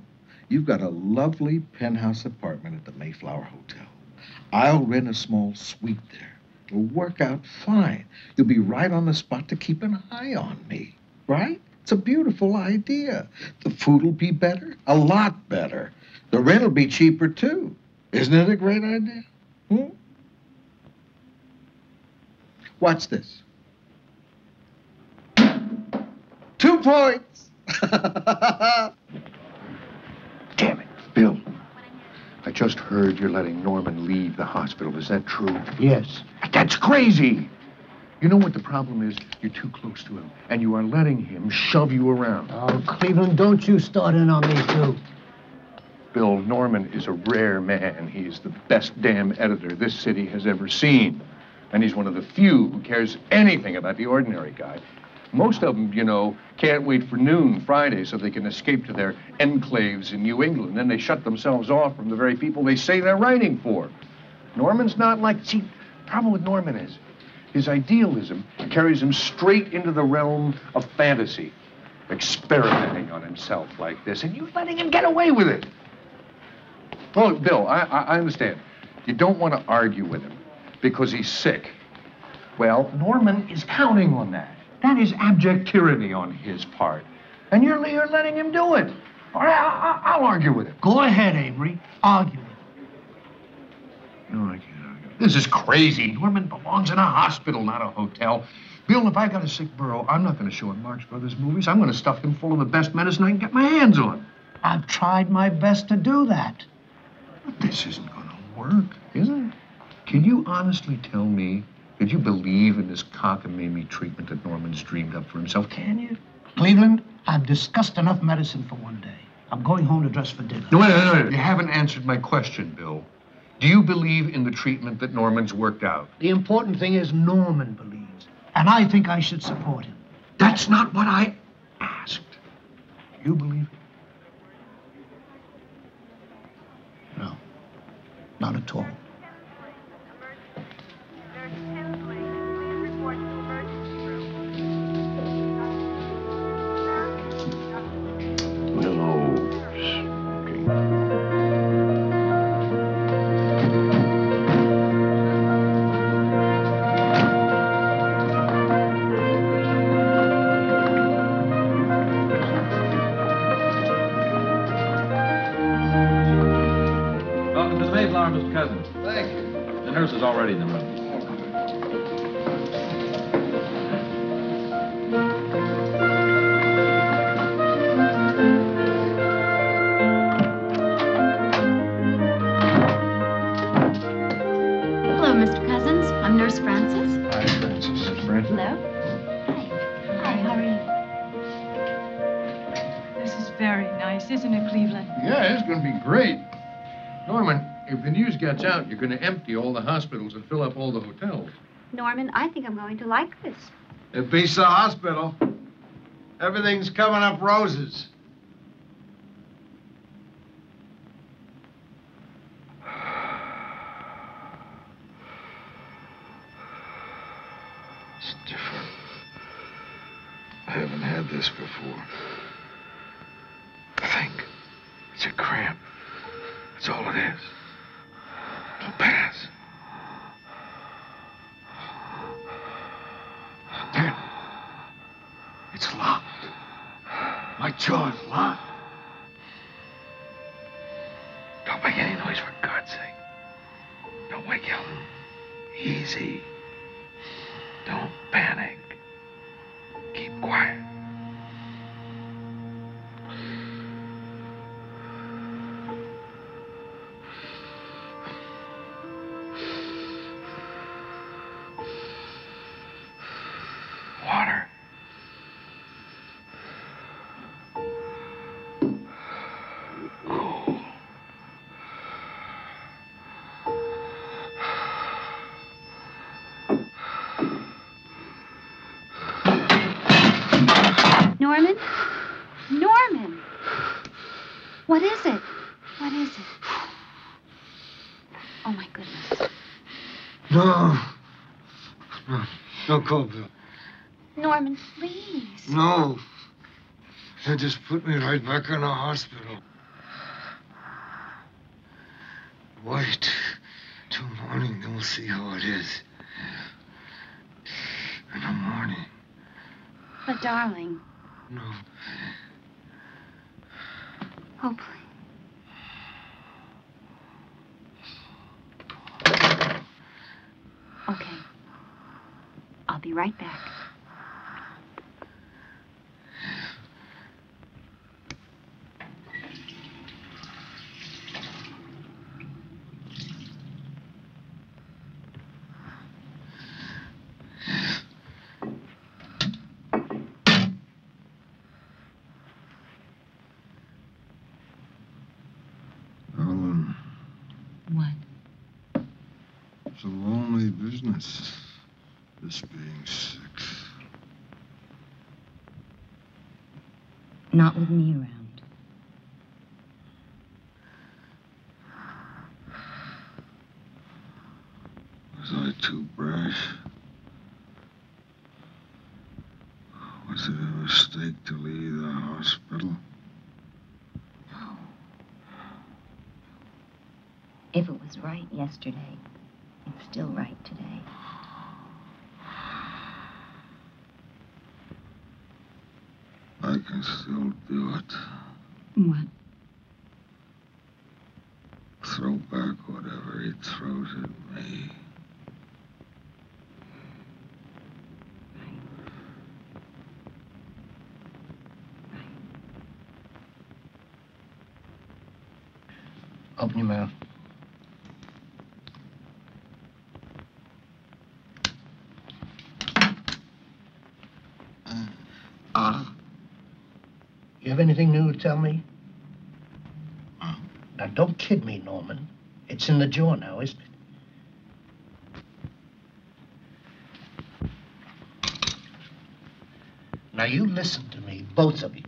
you've got a lovely penthouse apartment at the Mayflower Hotel. I'll rent a small suite there. It'll work out fine. You'll be right on the spot to keep an eye on me, right? It's a beautiful idea. The food will be better, a lot better. The rent will be cheaper, too. Isn't it a great idea? What's this? 2 points! Damn it, Bill. I just heard you're letting Norman leave the hospital. Is that true? Yes. That's crazy. You know what the problem is? You're too close to him, and you are letting him shove you around. Oh, Cleveland, don't you start in on me, too. Bill, Norman is a rare man. He is the best damn editor this city has ever seen. And he's one of the few who cares anything about the ordinary guy. Most of them, you know, can't wait for noon Friday so they can escape to their enclaves in New England. Then they shut themselves off from the very people they say they're writing for. Norman's not like... See, the problem with Norman is his idealism carries him straight into the realm of fantasy, experimenting on himself like this, and you're letting him get away with it. Well, Bill, I understand. You don't want to argue with him because he's sick. Well, Norman is counting on that. That is abject tyranny on his part. And you're letting him do it. All right, I'll argue with him. Go ahead, Amory. Argue. No, I can't argue. This is crazy. Norman belongs in a hospital, not a hotel. Bill, if I got a sick burro, I'm not going to show him Marx Brothers movies. I'm going to stuff him full of the best medicine I can get my hands on. I've tried my best to do that. But this isn't going to work, is it? Can you honestly tell me that you believe in this cockamamie treatment that Norman's dreamed up for himself? Can you? Cleveland, I've discussed enough medicine for one day. I'm going home to dress for dinner. No, wait. You haven't answered my question, Bill. Do you believe in the treatment that Norman's worked out? The important thing is Norman believes, and I think I should support him. That's not what I asked. You believe it? No, not at all. Mr. Cousins. Thank you. The nurse is already in the room. Hello, Mr. Cousins. I'm Nurse Frances. Hi, Francis. Nurse Francis. Hello. Hi, how are you? This is very nice, isn't it, Cleveland? Yeah, it's going to be great. Norman, if the news gets out, you're going to empty all the hospitals and fill up all the hotels. Norman, I think I'm going to like this. It beats the hospital. Everything's coming up roses. It's different. I haven't had this before. I think it's a cramp. That's all it is. It'll pass. Damn. It's locked. My jaw's locked. Don't make any noise, for God's sake. Don't wake Helen. Easy. Don't panic. Keep quiet. Water. Cool. Norman? Norman! What is it? What is it? Oh, my goodness. No. No. No, Colville. Norman, please. No. They just put me right back in the hospital. Wait till morning, then we'll see how it is. In the morning. But, darling. No. Oh, please. Okay. I'll be right back. Helen, What? it's a lonely business, this being sick. Not with me around. Was I too brash? Was it a mistake to leave the hospital? No. If it was right yesterday, it's still right today. I can still do it. What? Throw back whatever he throws at me. Open your mouth. You have anything new to tell me? Now, don't kid me, Norman. It's in the jaw now, isn't it? Now, you listen to me, both of you.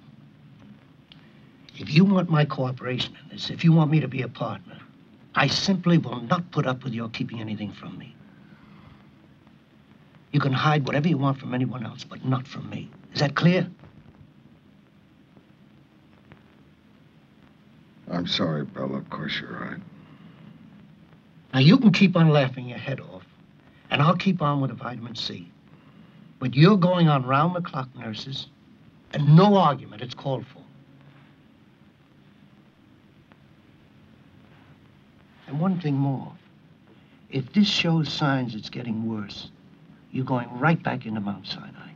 If you want my cooperation in this, if you want me to be a partner, I simply will not put up with your keeping anything from me. You can hide whatever you want from anyone else, but not from me. Is that clear? I'm sorry, Bella. Of course you're right. Now, you can keep on laughing your head off, and I'll keep on with the vitamin C. But you're going on round-the-clock nurses, and no argument it's called for. And one thing more. If this shows signs it's getting worse, you're going right back into Mount Sinai.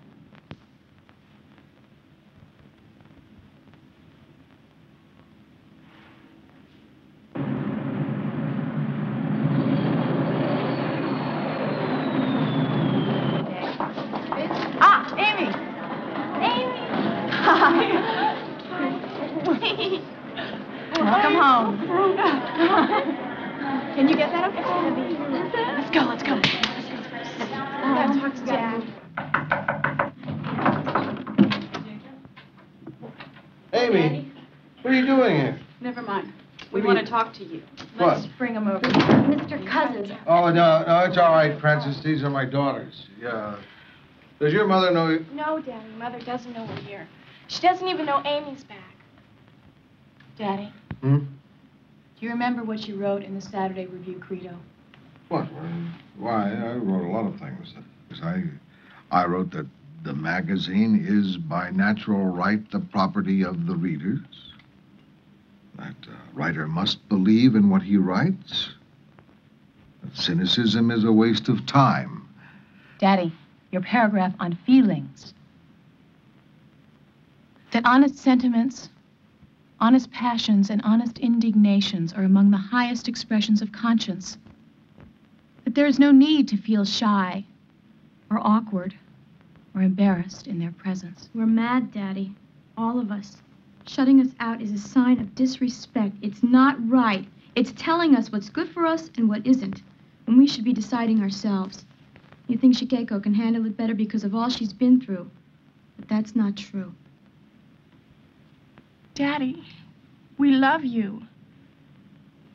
want to talk to you. What? Let's bring him over. Mr. Cousins. Oh, no, it's all right, Francis. These are my daughters. Yeah. Does your mother know you? No, Daddy. Mother doesn't know we're here. She doesn't even know Amy's back. Daddy, Hmm? do you remember what you wrote in the Saturday Review credo? What? Why, I wrote a lot of things. I wrote that the magazine is by natural right the property of the readers. That a writer must believe in what he writes. That cynicism is a waste of time. Daddy, your paragraph on feelings. That honest sentiments, honest passions, and honest indignations are among the highest expressions of conscience. That there is no need to feel shy or awkward or embarrassed in their presence. We're mad, Daddy. All of us. Shutting us out is a sign of disrespect. It's not right. It's telling us what's good for us and what isn't. And we should be deciding ourselves. You think Shigeko can handle it better because of all she's been through. But that's not true. Daddy, we love you.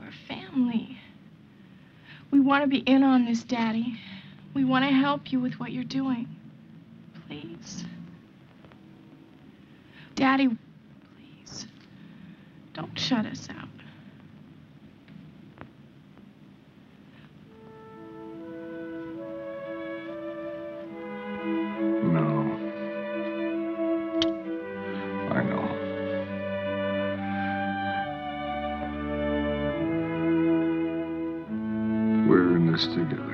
We're family. We want to be in on this, Daddy. We want to help you with what you're doing. Please. Daddy, please. Don't shut us out. No. I know. We're in this together.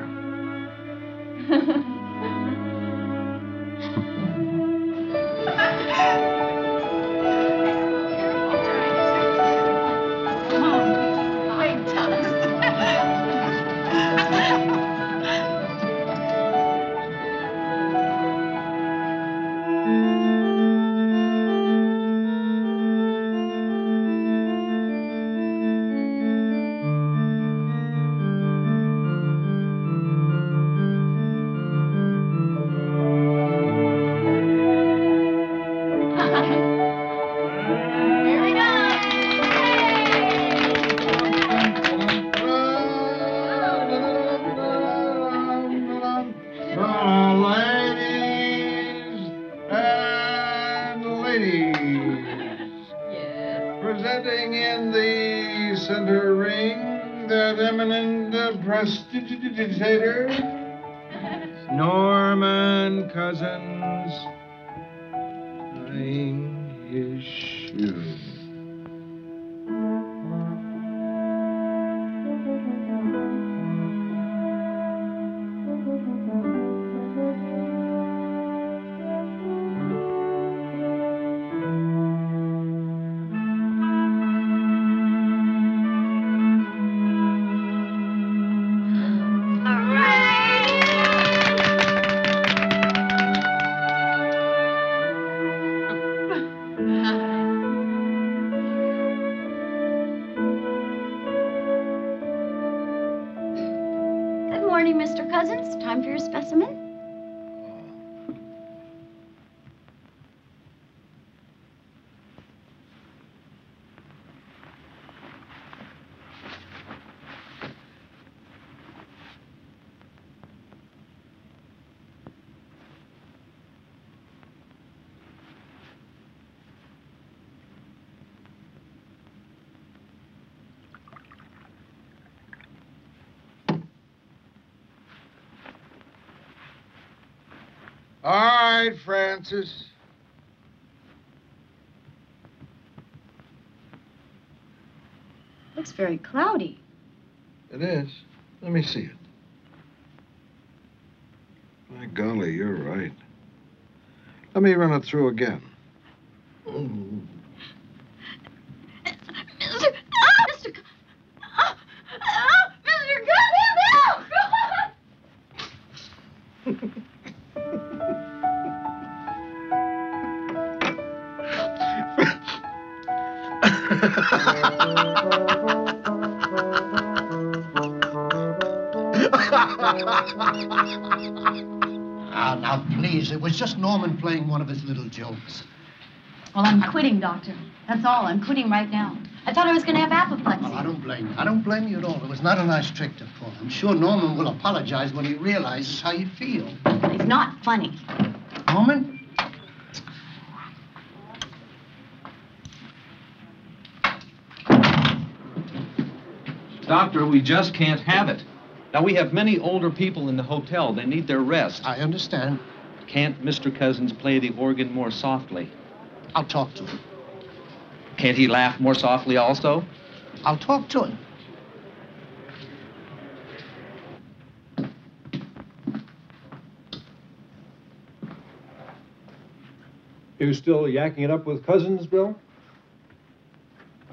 Presenting in the center ring, that eminent prestidigitator, Norman Cousins, tying his shoe. Mr. Cousins, time for your specimen. All right, Francis. Looks very cloudy. It is. Let me see it. My golly, you're right. Let me run it through again. Now, please, it was just Norman playing one of his little jokes. Well, I'm quitting, Doctor. That's all. I'm quitting right now. I thought I was going to have apoplexy. Well, I don't blame you. I don't blame you at all. It was not a nice trick to pull. I'm sure Norman will apologize when he realizes how you feel. It's not funny. Norman? Doctor, we just can't have it. Now, we have many older people in the hotel. They need their rest. I understand. Can't Mr. Cousins play the organ more softly? I'll talk to him. Can't he laugh more softly also? I'll talk to him. You still yakking it up with Cousins, Bill?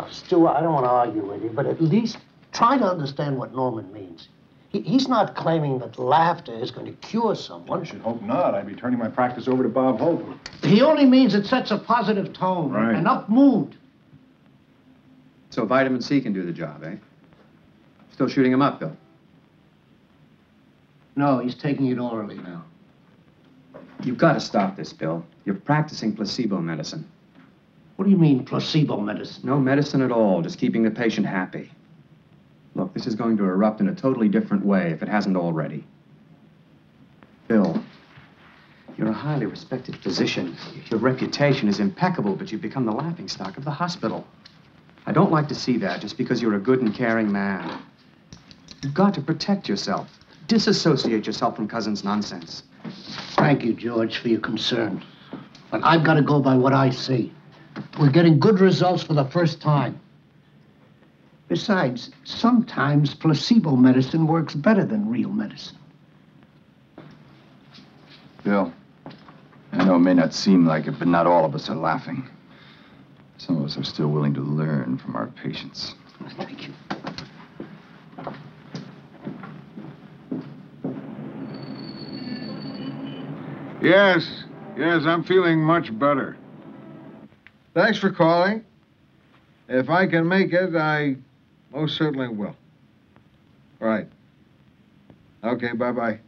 Stu, I don't want to argue with you, but at least try to understand what Norman means. He's not claiming that laughter is going to cure someone. I should hope not. I'd be turning my practice over to Bob Hope. He only means it sets a positive tone, Right. an up mood. So vitamin C can do the job, eh? Still shooting him up, Bill? No, he's taking it orally now. You've got to stop this, Bill. You're practicing placebo medicine. What do you mean, placebo medicine? No medicine at all, just keeping the patient happy. Look, this is going to erupt in a totally different way if it hasn't already. Bill, you're a highly respected physician. Your reputation is impeccable, but you've become the laughingstock of the hospital. I don't like to see that just because you're a good and caring man. You've got to protect yourself. Disassociate yourself from Cousins' nonsense. Thank you, George, for your concern. But I've got to go by what I see. We're getting good results for the first time. Besides, sometimes placebo medicine works better than real medicine. Bill, I know it may not seem like it, but not all of us are laughing. Some of us are still willing to learn from our patients. Thank you. Yes, I'm feeling much better. Thanks for calling. If I can make it, I most certainly will. Right. Okay, bye-bye.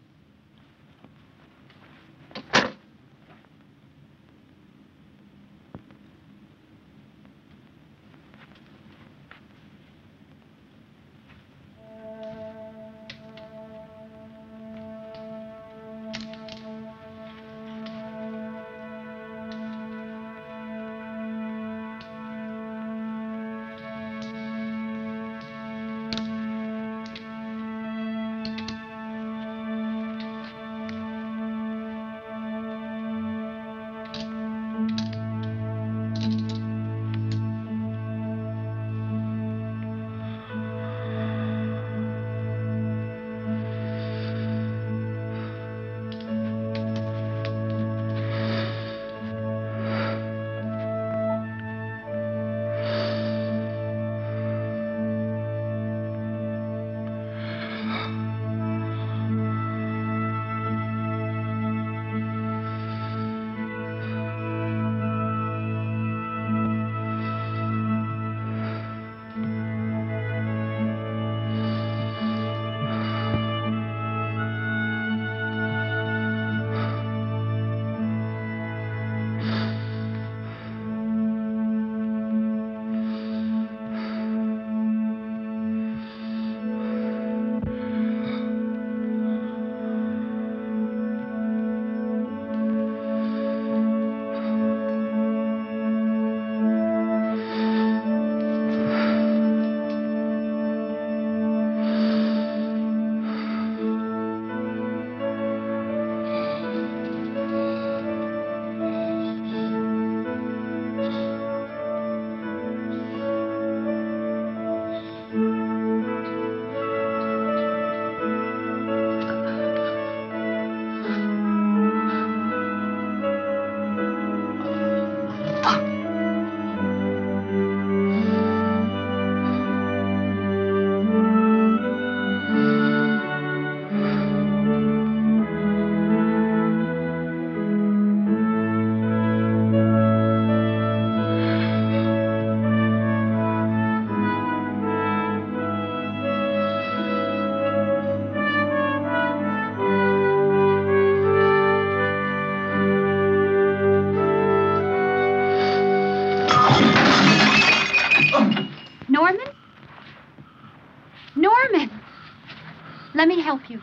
Let me help you.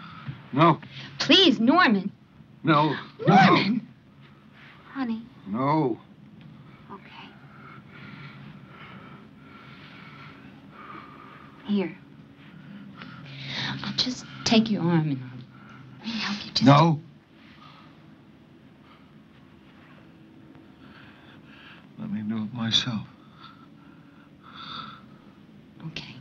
No. Please, Norman. No. Norman! Honey. No. Okay. Here. I'll just take your arm and let me help you just... No. Let me do it myself. Okay.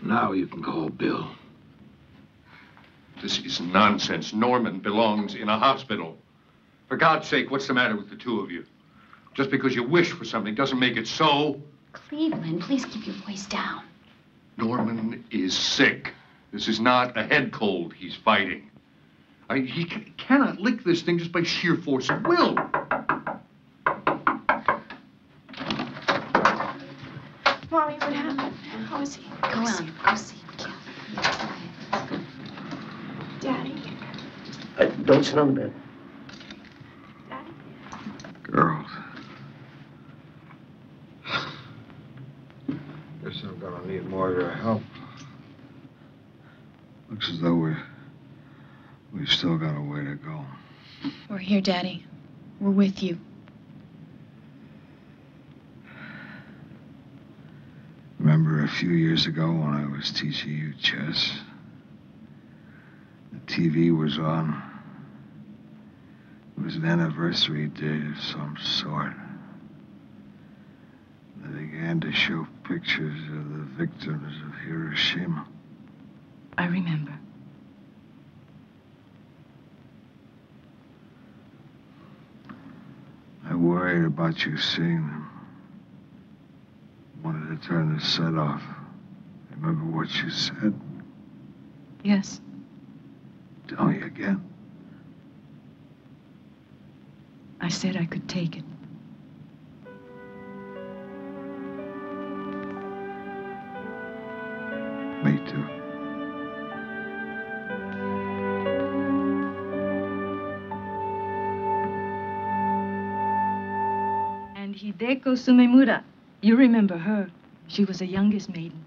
Now you can call Bill. This is nonsense. Norman belongs in a hospital. For God's sake, what's the matter with the two of you? Just because you wish for something doesn't make it so. Cleveland, please keep your voice down. Norman is sick. This is not a head cold he's fighting. He cannot lick this thing just by sheer force of will. Mommy, what happened? How is he? Go on, go see him, Daddy. Don't sit on the bed. Girls. Guess I'm gonna need more of your help. Looks as though we've still got a way to go. We're here, Daddy. We're with you. Remember a few years ago when I was teaching you chess? The TV was on. It was an anniversary day of some sort. They began to show pictures of the victims of Hiroshima. I remember. I worried about you seeing them. Wanted to turn the set off. Remember what you said? Yes. Tell me again. I said I could take it. Me too. And Hideko Sumemura. You remember her. She was the youngest maiden.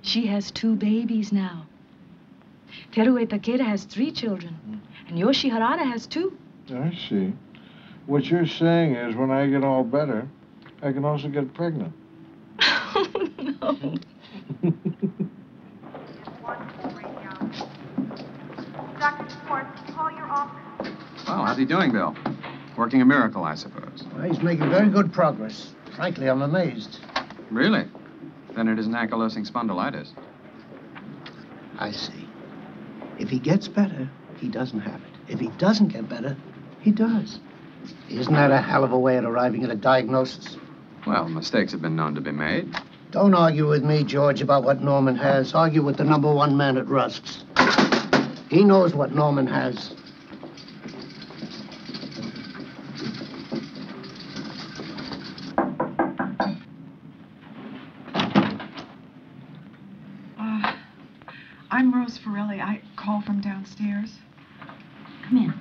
She has 2 babies now. Terue Takeda has 3 children. And Yoshi Harada has 2. I see. What you're saying is when I get all better, I can also get pregnant. Oh, no. Dr. Schwartz, call your office. Well, how's he doing, Bill? Working a miracle, I suppose. Well, he's making very good progress. Frankly, I'm amazed. Really? Then it isn't ankylosing spondylitis. I see. If he gets better, he doesn't have it. If he doesn't get better, he does. Isn't that a hell of a way of arriving at a diagnosis? Well, mistakes have been known to be made. Don't argue with me, George, about what Norman has. Argue with the #1 man at Rusk's. He knows what Norman has. I'm Rose Forelli. I call from downstairs. Come in.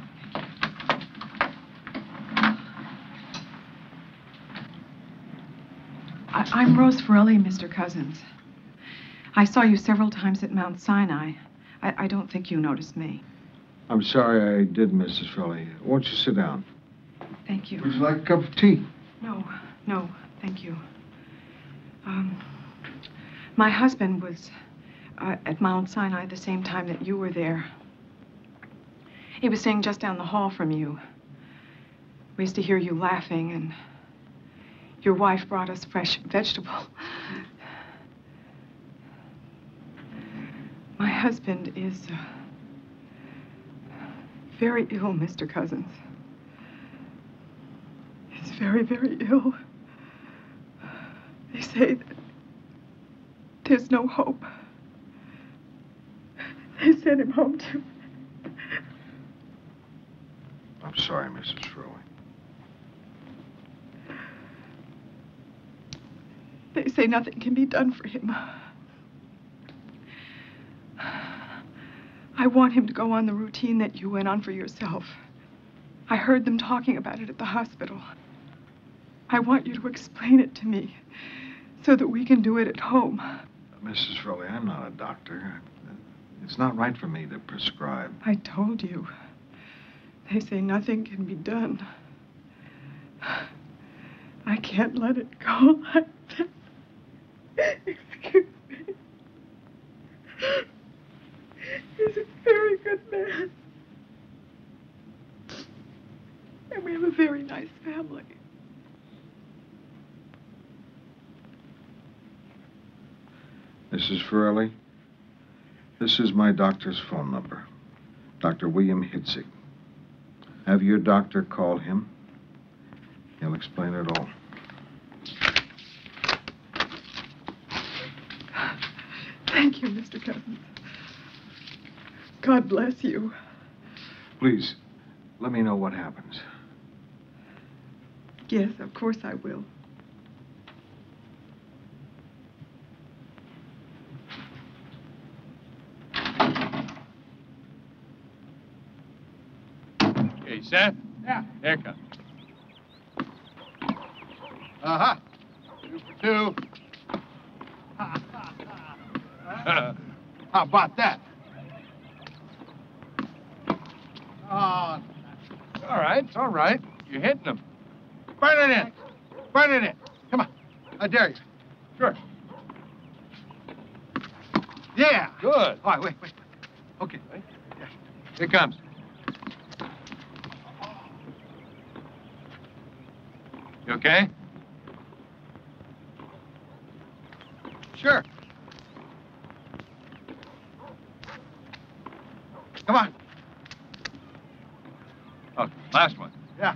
I'm Rose Forelli, Mr. Cousins. I saw you several times at Mount Sinai. I don't think you noticed me. I'm sorry I did, Mrs. Philly. Won't you sit down? Thank you. Would you like a cup of tea? No, thank you. My husband was at Mount Sinai the same time that you were there. He was staying just down the hall from you. We used to hear you laughing, and your wife brought us fresh vegetable. My husband is very ill, Mr. Cousins. He's very, very ill. say that there's no hope. They sent him home too. I'm sorry, Mrs. Furley. They say nothing can be done for him. I want him to go on the routine that you went on for yourself. I heard them talking about it at the hospital. I want you to explain it to me so that we can do it at home. Mrs. Furley, I'm not a doctor. It's not right for me to prescribe. I told you. They say nothing can be done. I can't let it go like this. Excuse me. He's a very good man. And we have a very nice family. Mrs. Furley, this is my doctor's phone number. Dr. William Hitzig. Have your doctor call him. He'll explain it all. Thank you, Mr. Cousins. God bless you. Please, let me know what happens. Yes, of course I will. Okay, set? Yeah. Here it comes. Uh-huh. 2 for 2. How about that? Oh, all right, it's all right. You're hitting them. Burn it in. Burn it in. Come on. I dare you. Sure. Yeah. Good. All right, wait. Okay. Yeah. Here it comes. You okay? Sure. Come on. Oh, last one. Yeah.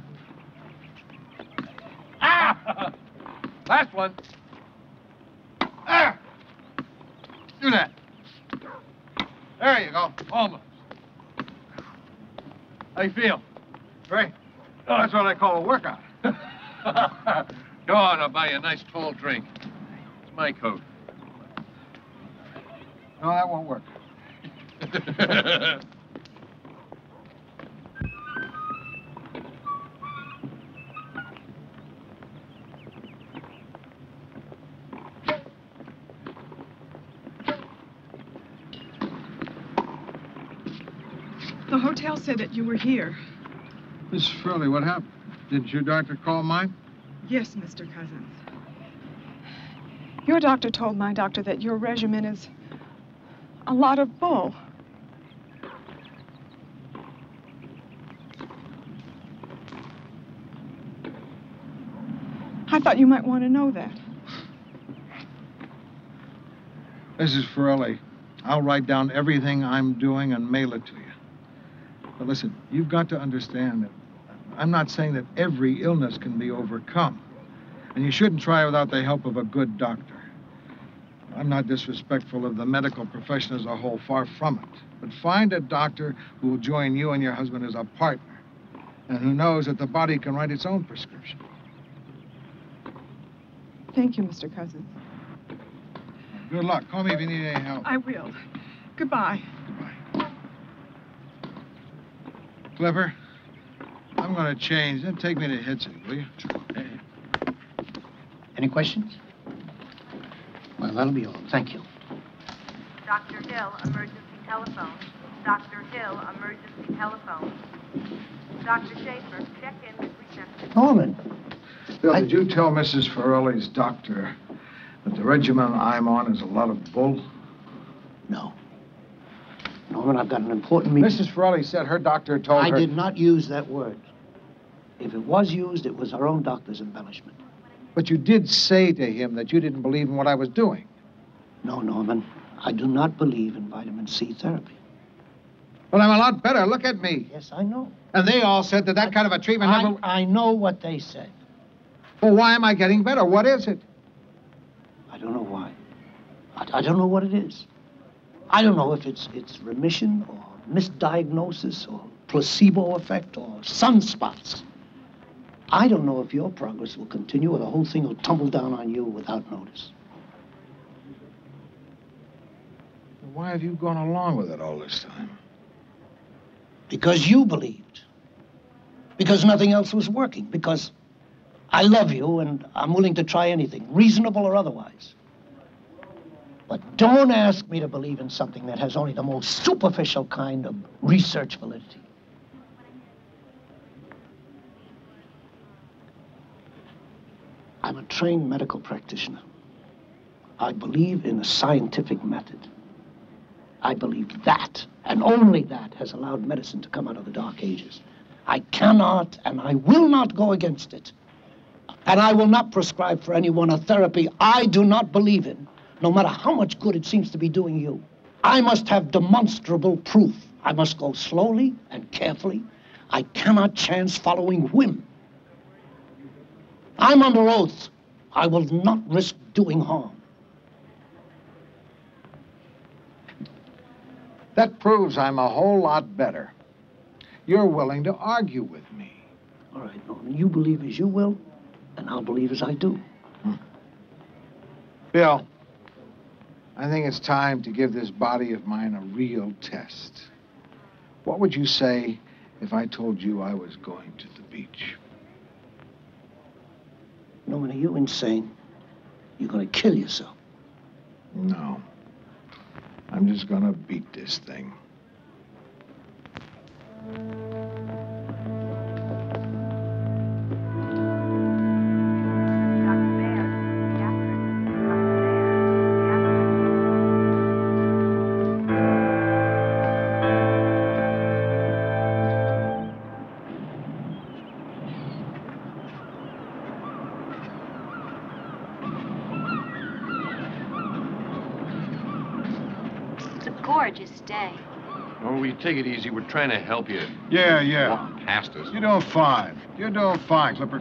Ah! Last one. Ah! Do that. There you go. Almost. How you feel? Great. Oh, that's what I call a workout. Go on, I'll buy you a nice tall drink. It's my coat. No, that won't work. The hotel said that you were here. Miss Furley, what happened? Didn't your doctor call mine? Yes, Mr. Cousins. Your doctor told my doctor that your regimen is a lot of bull. I thought you might want to know that. Mrs. Furley, I'll write down everything I'm doing and mail it to you. But listen, you've got to understand that I'm not saying that every illness can be overcome. And you shouldn't try without the help of a good doctor. I'm not disrespectful of the medical profession as a whole, far from it. But find a doctor who will join you and your husband as a partner, and who knows that the body can write its own prescription. Thank you, Mr. Cousins. Good luck. Call me if you need any help. I will. Goodbye. Clipper, I'm going to change. Then take me to Hitzig, will you? Any questions? Well, that'll be all. Thank you. Dr. Hill, emergency telephone. Dr. Hill, emergency telephone. Dr. Schaefer, check in with reception. Norman. Bill, did you tell Mrs. Farrelly's doctor that the regimen I'm on is a lot of bull? No. Norman, I've got an important meeting. Mrs. Farrelly said her doctor told her... I did not use that word. If it was used, it was her own doctor's embellishment. But you did say to him that you didn't believe in what I was doing. No, Norman. I do not believe in vitamin C therapy. Well, I'm a lot better. Look at me. Yes, I know. And they all said that kind of a treatment never... I know what they said. Well, why am I getting better? What is it? don't know why. I don't know what it is. I don't know if it's remission or misdiagnosis or placebo effect or sunspots. I don't know if your progress will continue or the whole thing will tumble down on you without notice. Why have you gone along with it all this time? Because you believed. Because nothing else was working. Because I love you and I'm willing to try anything, reasonable or otherwise. But don't ask me to believe in something that has only the most superficial kind of research validity. I'm a trained medical practitioner. I believe in a scientific method. I believe that, and only that, has allowed medicine to come out of the Dark Ages. I cannot and I will not go against it. And I will not prescribe for anyone a therapy I do not believe in, no matter how much good it seems to be doing you. I must have demonstrable proof. I must go slowly and carefully. I cannot chance following whim. I'm under oath. I will not risk doing harm. That proves I'm a whole lot better. You're willing to argue with me. All right, Norman, you believe as you will, and I'll believe as I do. Bill, I think it's time to give this body of mine a real test. What would you say if I told you I was going to the beach? Norman, are you insane? You're going to kill yourself. No. I'm just going to beat this thing. Gorgeous day. Oh, will you take it easy? We're trying to help you. Yeah. Walk past us. You're doing fine. You're doing fine, Clipper.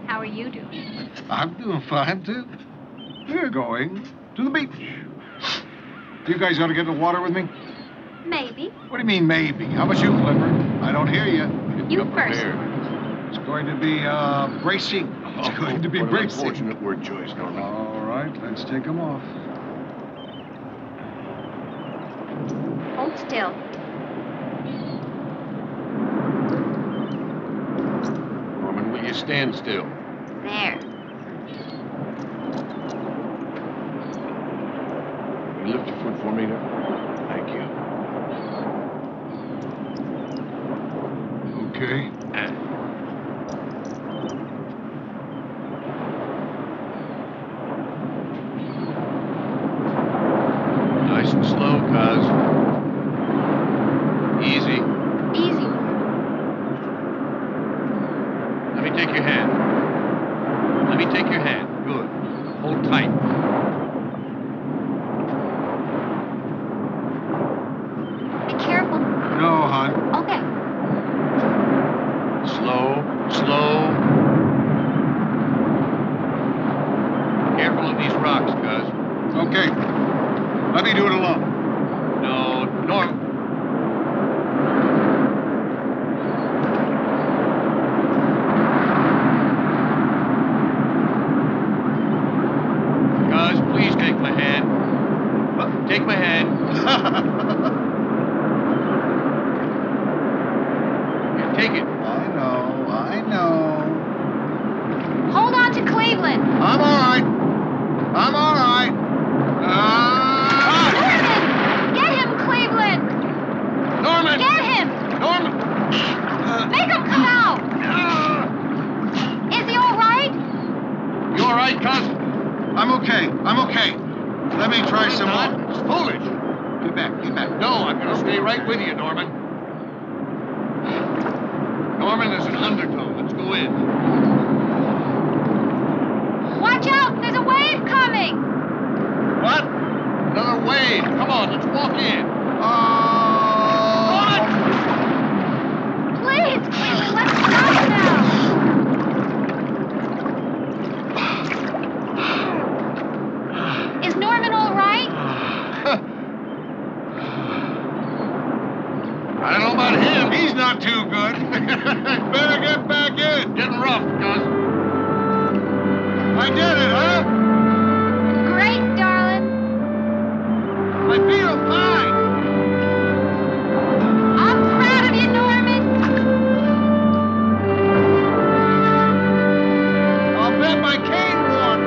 How are you doing? I'm doing fine, too. We're going to the beach. You guys ought to get in the water with me? Maybe. What do you mean, maybe? How about you, Clipper? I don't hear you. You first. It's going to be, bracing. It's going to be What an bracing. unfortunate word choice, Norman. All right, let's take them off. Hold still. Norman, will you stand still? There. Will you lift your foot for me there? Thank you. Okay. Nice and slow, cuz. Easy. Easy. Let me take your hand. Let me take your hand. Good. Hold tight. Be careful. No, hon. Okay. Slow. Careful of these rocks, cuz. Okay. Let me do it alone. No, Norm. Cuz, please take my hand. Take my hand. Here, take it. I know. Hold on to Cleveland. I'm all right. I'm all right. Norman! Get him, Cleveland! Norman! Get him! Norman! Make him come out! Is he all right? You all right, cuz? I'm okay. Let me try some more. It's foolish. Get back. No, I'm going to stay right with you, Norman. Norman, there's an undertow. Let's go in. Watch out! There's a wave coming! What? Another wave. Come on, let's walk in. Please, Cleveland, let's stop now! about him. He's not too good. Better get back in. Getting rough, Gus. I did it, huh? Great, darling. I feel fine. I'm proud of you, Norman. I'll bet my cane won.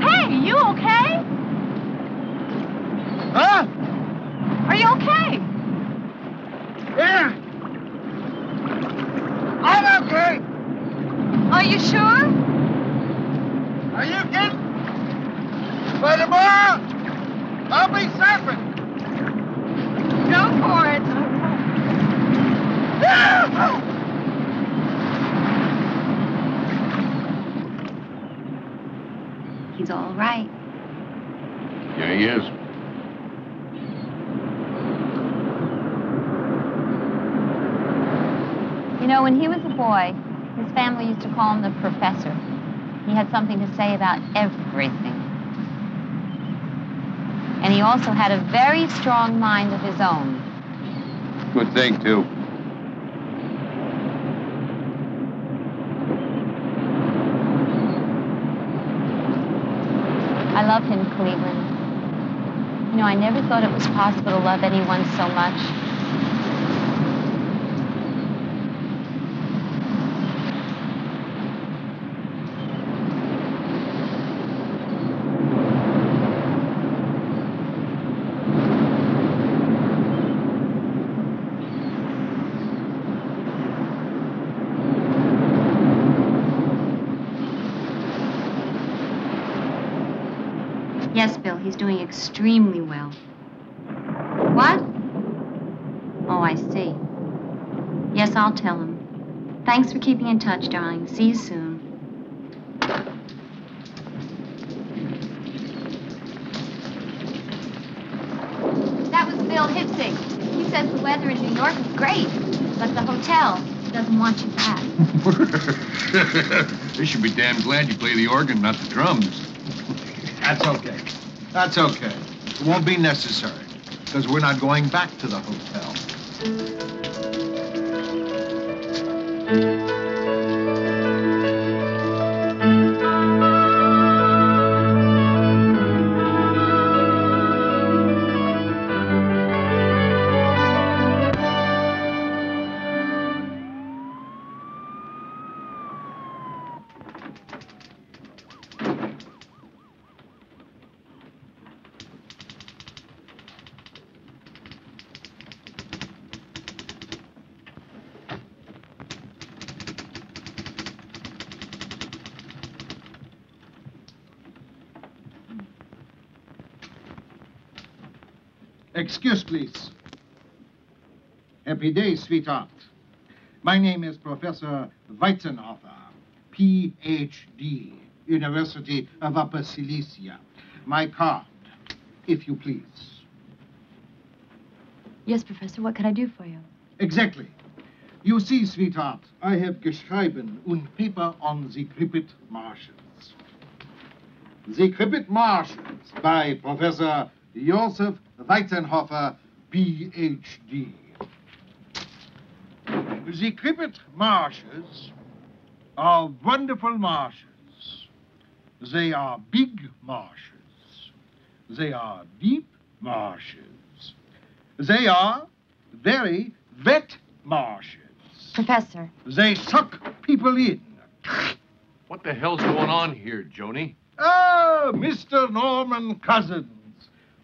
Hey, you okay? Huh? Are you okay? Yeah. I'm okay. Are you sure? Are you kidding? By tomorrow, I'll be surfing. Go for it. He's all right. Yeah, he is. You know, when he was a boy, his family used to call him the professor. He had something to say about everything. And he also had a very strong mind of his own. Good thing, too. I love him, Cleveland. You know, I never thought it was possible to love anyone so much. Yes, Bill, he's doing extremely well. What? Oh, I see. Yes, I'll tell him. Thanks for keeping in touch, darling. See you soon. That was Bill Hipsig. He says the weather in New York is great, but the hotel doesn't want you back. They should be damn glad you play the organ, not the drums. That's okay. That's okay. It won't be necessary, because we're not going back to the hotel. Excuse, please. Happy day, sweetheart. My name is Professor Weizenhofer, Ph.D., University of Upper Silesia. My card, if you please. Yes, Professor, what can I do for you? Exactly. You see, sweetheart, I have geschrieben un paper on the Krippet marshes. The Krippet marshes by Professor Joseph Weizenhofer, Ph.D. The Krippet marshes are wonderful marshes. They are big marshes. They are deep marshes. They are very wet marshes. Professor. They suck people in. What the hell's going on here, Joni? Oh, Mr. Norman Cousins.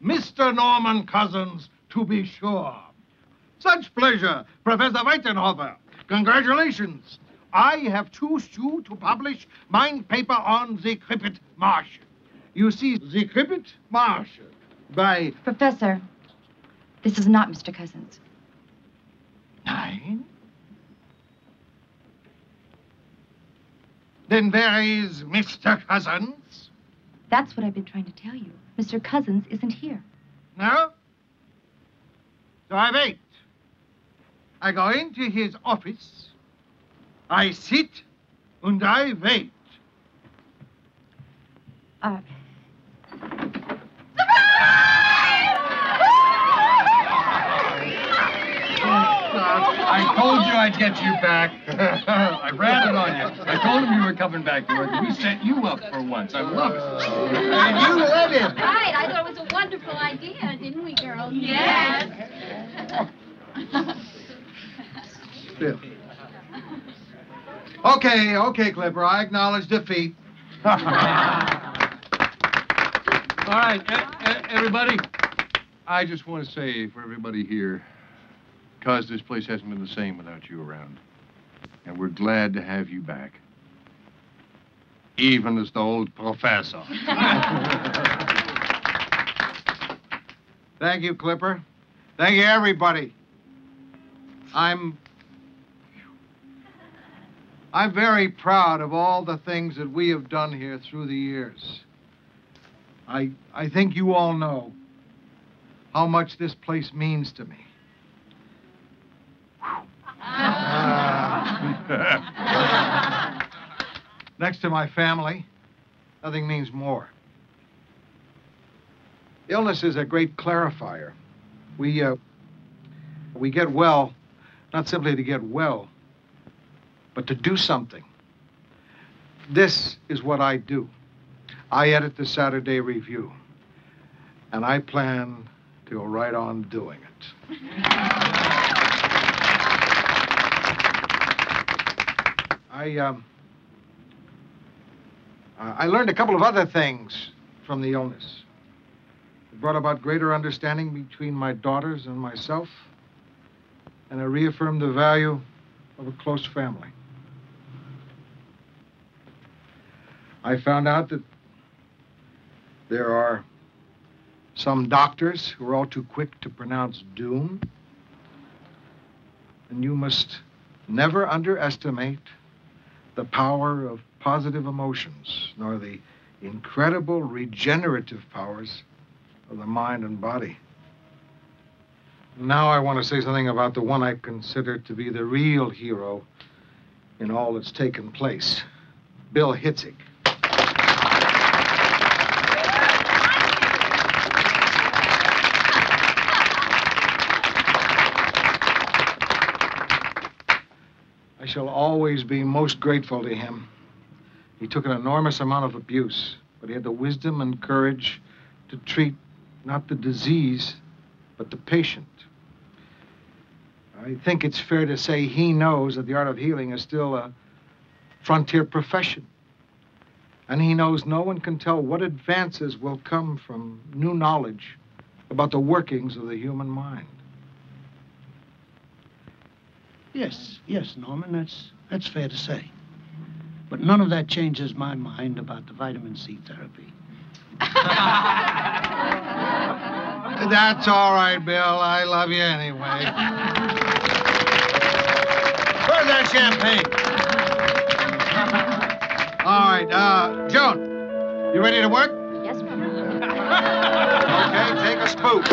Mr. Norman Cousins, to be sure. Such pleasure, Professor Weizenhofer. Congratulations. I have chosen you to publish my paper on the Krippet Marsh. You see, the Krippet Marsh by... Professor, this is not Mr. Cousins. Nine? Then where is Mr. Cousins? That's what I've been trying to tell you. Mr. Cousins isn't here. No? So I wait. I go into his office. I sit and I wait. I told you I'd get you back. I ran it on you. I told him you were coming back to work. We set you up for once. I love it. And you let him. Right, I thought it was a wonderful idea, didn't we, girls? Yes. Bill. Okay, Clipper. I acknowledge defeat. All right, everybody. I just want to say for everybody here, because this place hasn't been the same without you around. And we're glad to have you back. Even as the old professor. Thank you, Clipper. Thank you, everybody. I'm very proud of all the things that we have done here through the years. I think you all know how much this place means to me. Next to my family, nothing means more. Illness is a great clarifier. We get well, not simply to get well, but to do something. This is what I do. I edit the Saturday Review, and I plan to go right on doing it. I learned a couple of other things from the illness. It brought about greater understanding between my daughters and myself, and it reaffirmed the value of a close family. I found out that there are some doctors who are all too quick to pronounce doom, and you must never underestimate the power of positive emotions, nor the incredible regenerative powers of the mind and body. Now I want to say something about the one I consider to be the real hero in all that's taken place, Bill Hitzig. I shall always be most grateful to him. He took an enormous amount of abuse, but he had the wisdom and courage to treat not the disease, but the patient. I think it's fair to say he knows that the art of healing is still a frontier profession. And he knows no one can tell what advances will come from new knowledge about the workings of the human mind. Yes, Norman, that's fair to say. But none of that changes my mind about the vitamin C therapy. That's all right, Bill. I love you anyway. Where's that champagne? All right, Joan, you ready to work? Yes, sir. Okay, take a spoon.